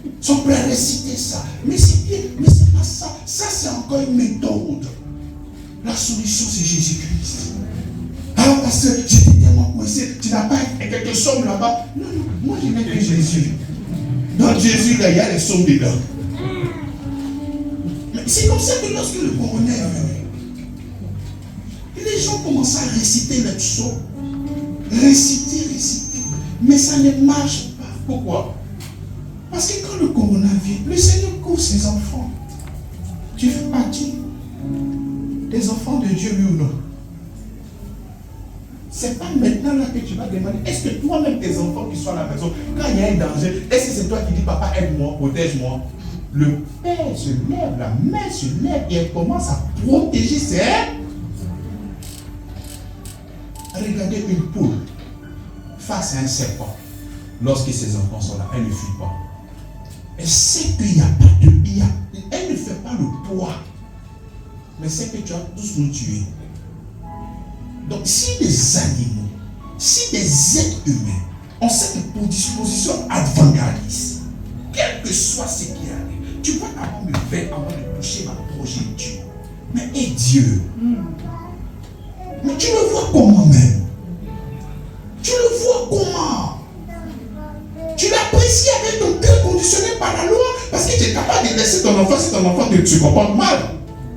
Ils sont prêts à réciter ça. Mais c'est bien, mais c'est pas ça. Ça, c'est encore une méthode. La solution, c'est Jésus-Christ. Ah, parce que j'étais tellement coincé, tu n'as pas quelques sommes là-bas. Non, moi je n'ai que Jésus. Dans Jésus, là, il y a les sommes dedans. Mais c'est comme ça que lorsque le coroner est venu, les gens commencent à réciter les psaumes. Réciter. Mais ça ne marche pas. Pourquoi? Parce que quand le corona vient, le Seigneur couvre ses enfants. Tu fais partie des enfants de Dieu, oui ou non? c'est pas maintenant là que tu vas demander. Est-ce que toi-même, tes enfants qui sont à la maison, quand il y a un danger, est-ce que c'est toi qui dis, papa, aide-moi, protège-moi? Le père se lève, la mère se lève et elle commence à protéger ses... Regardez une poule face à un serpent. Lorsque ses enfants sont là, elle ne fuit pas. Elle sait qu'il n'y a pas de... Elle ne fait pas le poids. Mais c'est que tu as tous nous tuer. Donc si les animaux, si des êtres humains ont cette disposition avant-gardiste, quel que soit ce qui arrive, tu vas avant me faire, avant de toucher ma progéniture. Mais et Dieu, mais tu le vois comment même? Tu le vois comment? Tu l'apprécies avec ton cœur conditionné par la loi parce que tu es capable de laisser ton enfant si ton enfant te comporte mal.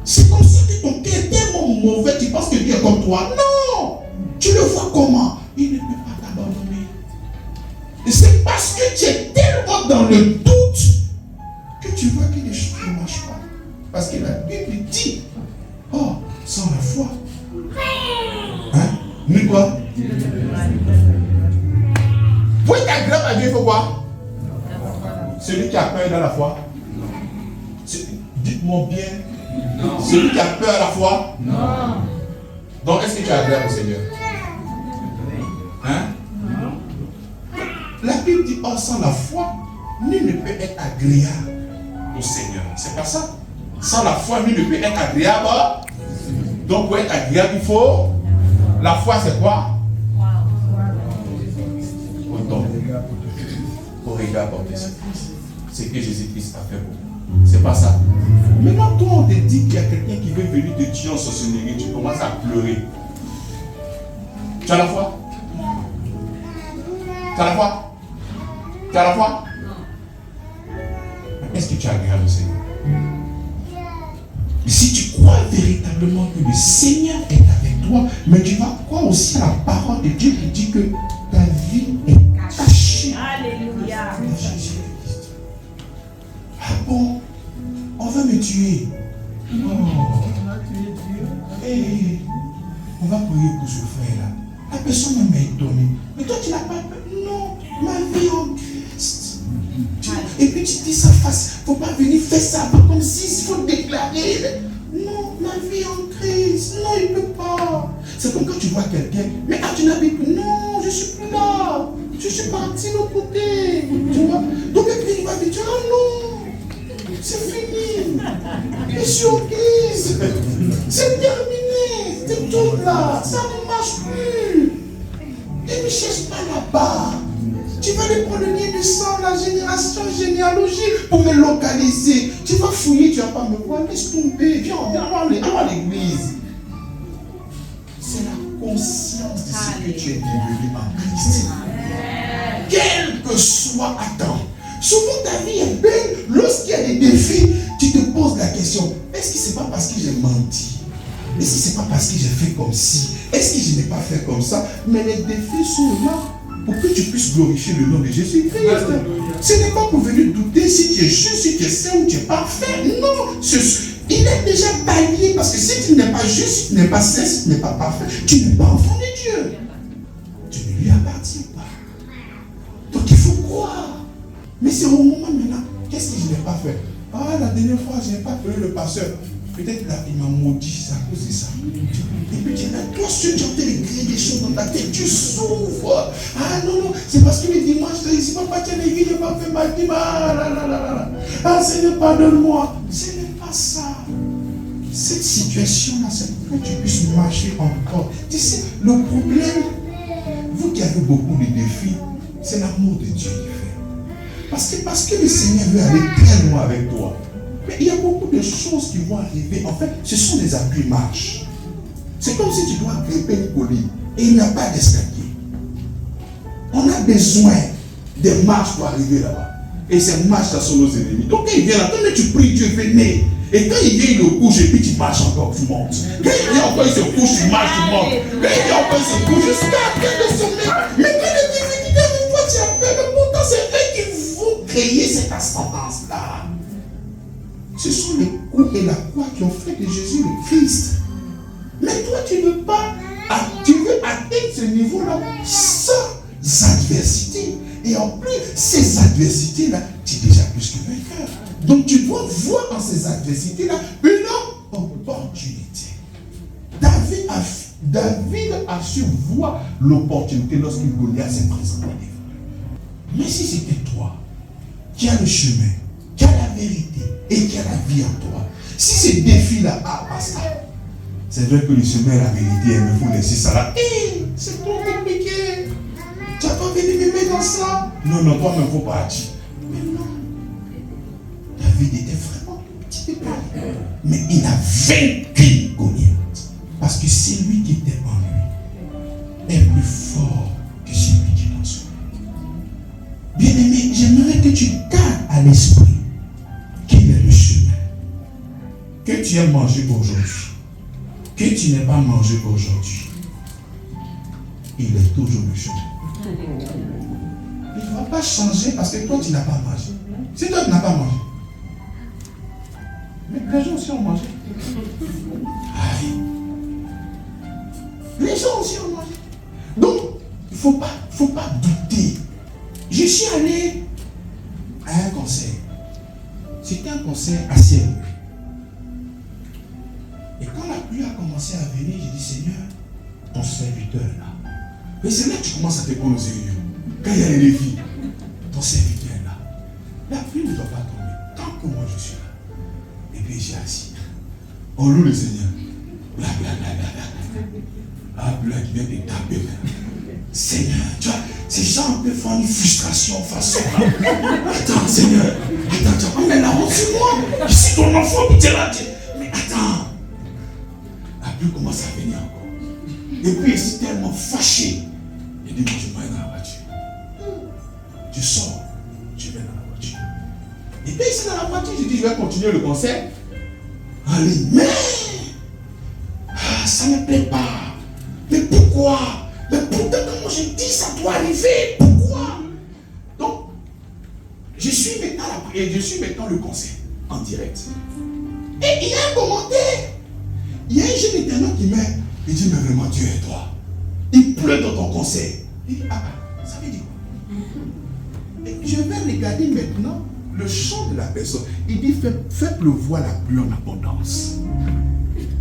C'est comme ça que ton cœur est tellement mauvais, tu penses que Dieu est comme toi. Non! Tu le vois comment? Il ne peut pas t'abandonner. Et c'est parce que tu es tellement dans le doute que tu vois que les choses ne marchent pas. Parce que la Bible dit, oh, sans la foi. Hein? Mais quoi? Pour être agréable à Dieu, il faut quoi? Celui qui a peur dans la foi. Dites-moi bien. Non. Celui qui a peur à la foi. Non. Donc est-ce que tu es agréable au Seigneur? Hein? Non. La Bible dit, oh, sans la foi, nul ne peut être agréable au Seigneur. C'est pas ça. Sans la foi, nul ne peut être agréable. Donc pour être agréable, il faut. La foi, c'est quoi? Pour aider à porter ce Christ. C'est que Jésus-Christ a fait pour vous. C'est pas ça. Maintenant, toi, on te dit qu'il y a quelqu'un qui veut venir te tuer en sorcellerie, tu commences à pleurer. Tu as la foi? Tu as la foi? Tu as la foi? Est-ce que tu es agréable au Seigneur? Si tu crois véritablement que le Seigneur est avec toi, mais tu vas croire aussi à la parole de Dieu qui dit que ta vie est cachée. Alléluia. Ah bon? On va me tuer. Oh. Hey, on va prier pour ce frère-là. La personne m'a étonné. Mais toi, tu n'as pas peur? Non, ma vie en Christ. Et puis tu dis ça face. Il ne faut pas venir faire ça comme si il faut déclarer. Non, ma vie en Christ. Non, il ne peut pas. C'est comme quand tu vois quelqu'un. Mais tu n'habites plus. Non, je ne suis plus là. Je suis parti de l'autre côté. Tu vois? Donc, et puis il va dire, ah non. C'est fini. Je suis en crise. C'est terminé. C'est tout là. Ça ne marche plus. Et ne cherche pas là-bas. Tu vas aller prendre le lien de sang, la génération, généalogie pour me localiser. Tu vas fouiller, tu ne vas pas me voir. Laisse tomber. Viens, à l'église. C'est la conscience de ce que tu es devenu en Christ. Quel que soit, attends. Souvent ta vie est belle. Lorsqu'il y a des défis, tu te poses la question, est-ce que ce n'est pas parce que j'ai menti? Est-ce que ce n'est pas parce que j'ai fait comme ci? Est-ce que je n'ai pas fait comme ça? Mais les défis sont là pour que tu puisses glorifier le nom de Jésus-Christ. Ce n'est pas pour venir douter si tu es juste, si tu es saint ou tu es parfait. Non, il est déjà balayé parce que si tu n'es pas juste, si tu n'es pas saint, si tu n'es pas parfait, tu n'es pas enfant de Dieu. Tu ne lui appartiens pas. Donc il faut croire. Mais c'est au moment maintenant, qu'est-ce que je n'ai pas fait? Ah, la dernière fois, je n'ai pas payé le pasteur. Peut-être là, il m'a maudit, c'est à cause de ça. Et puis tu es là, toi seul, tu es en train de créer des choses dans ta tête, tu souffres. Ah non, non, c'est parce que le dimanche, c'est pas parce que l'église n'a pas fait ma dimanche. Ah Seigneur, pardonne-moi. Ce n'est pas ça. Cette situation-là, c'est pour que tu puisses marcher encore. Tu sais, le problème, vous qui avez beaucoup de défis, c'est l'amour de Dieu qui fait. Parce que le Seigneur veut aller très loin avec toi. Mais il y a beaucoup de choses qui vont arriver. En fait, ce sont des appuis-marches. C'est comme si tu dois grimper une colline et il n'y a pas d'escalier. On a besoin des marches pour arriver là-bas. Et ces marches, ça sont nos ennemis. Donc quand il vient là, quand tu pries, Dieu venez. Et quand il vient, il le couche et puis tu marches encore, tu montes. Quand il vient encore, il se couche, tu marches, tu montes. Quand il vient encore, il se couche jusqu'à atteindre le sommet. Mais quand les difficultés arrivent, toi tu as peur. Mais pourtant, c'est eux qui vont créer cette ascendance-là. Ce sont les coups et la croix qui ont fait de Jésus le Christ. Mais toi, tu ne veux pas, tu veux atteindre ce ce niveau-là sans adversité. Et en plus, ces adversités-là, tu es déjà plus que vainqueur. Donc tu dois voir en ces adversités-là une opportunité. David a su voir l'opportunité lorsqu'il Goliath s'est présenté. Mais si c'était toi qui as le chemin, qui as la vérité et qui as la vie en toi, si ces défis-là, ça, c'est vrai que le chemin et la vérité, il me faut laisser ça là. C'est trop compliqué. Tu n'as pas venu m'aimer dans ça. Non, toi, il ne faut pas agir. Mais non. David était vraiment petit peu. Mais il a vaincu Goliath. Parce que c'est lui qui était en lui est plus fort que celui qui est en soi. Bien-aimé, j'aimerais que tu gardes à l'esprit quel est le chemin. Que tu aies mangé aujourd'hui, que tu n'aies pas mangé aujourd'hui, il est toujours le chemin. Il ne va pas changer parce que toi tu n'as pas mangé. Si toi tu n'as pas mangé, mais les gens aussi ont mangé. Aïe. Les gens aussi ont mangé. Donc, il ne faut pas douter. Je suis allé à un concert. C'était un concert assez heureux. Et quand la pluie a commencé à venir, j'ai dit, Seigneur, ton serviteur est là. Mais c'est là que tu commences à te prendre au sérieux. Quand il y a les défis, ton serviteur est là. La pluie ne doit pas tomber. Tant que moi je suis là. Et puis j'ai assis. On loue le Seigneur. Bla bla bla bla bla. Ah, bla qui vient te taper. Seigneur, tu vois, ces gens peuvent faire une frustration façon là. Attends, Seigneur, attends, tu vas pas mettre la honte sur moi. Je suis ton enfant, puis tu es là. Mais attends. La pluie commence à venir encore. Et puis, il est tellement fâché. Il dit, moi, je m'en vais dans la voiture. Je sors, je vais dans la voiture. Et puis, ici dans la voiture, je dis, je vais continuer le concert. Allez, mais ça ne me plaît pas. Mais pourquoi? Mais pourtant, comment je dis, ça doit arriver. Pourquoi? Donc, je suis maintenant le concert en direct. Et il y a un commentaire. Il y a un jeune éternel qui met, il dit, mais vraiment, Dieu est toi. Il pleut dans ton concert. Il dit, ça veut dire quoi? Et je vais regarder maintenant le chant de la personne. Il dit, fais pleuvoir la pluie en abondance.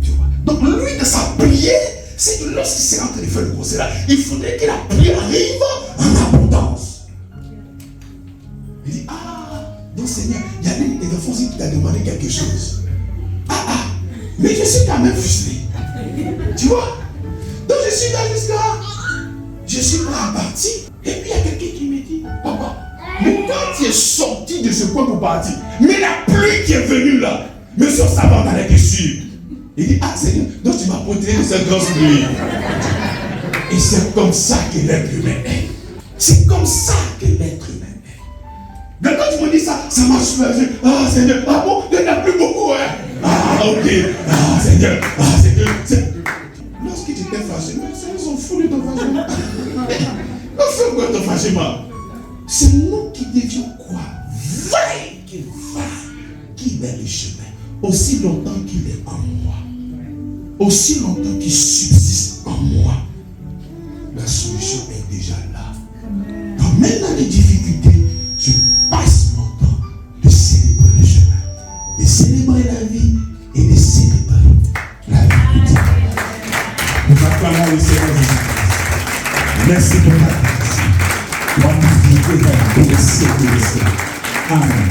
Tu vois? Donc, lui, de sa prière, c'est que lorsqu'il s'est en train de faire le concert là, il faudrait que la pluie arrive en abondance. Il dit, donc Seigneur, il y a une des enfants qui t'a demandé quelque chose. Mais je suis quand même frustré. Tu vois? Donc je suis là jusqu'à. Je suis prêt à partir. Et puis il y a quelqu'un qui me dit, papa, mais quand tu es sorti de ce point pour partir, mais la pluie qui est venue là, monsieur savant dans la question. Il dit, Seigneur, donc tu m'as protégé de cette grosse pluie. Et c'est comme ça que l'être humain est. C'est comme ça que l'être humain est. Donc quand tu me dis ça, ça m'a soulagé. Seigneur, bon, il n'y en a plus beaucoup, hein. Ok. Seigneur, Seigneur. Lorsqu'il était fâché, mais ils sont fous de ton fâchement. On fait quoi ton fâchement? C'est nous qui devions quoi? Vaille qui est le chemin. Aussi longtemps qu'il est en moi, aussi longtemps qu'il subsiste en moi, la solution est déjà là. Donc maintenant les difficultés, je passe mon temps de célébrer le chemin, de célébrer la vie et de célébrer la vérité. Nous acclamons le Seigneur Jésus-Christ. Merci pour la grâce. Pour la vie que vous avez laissée. Amen.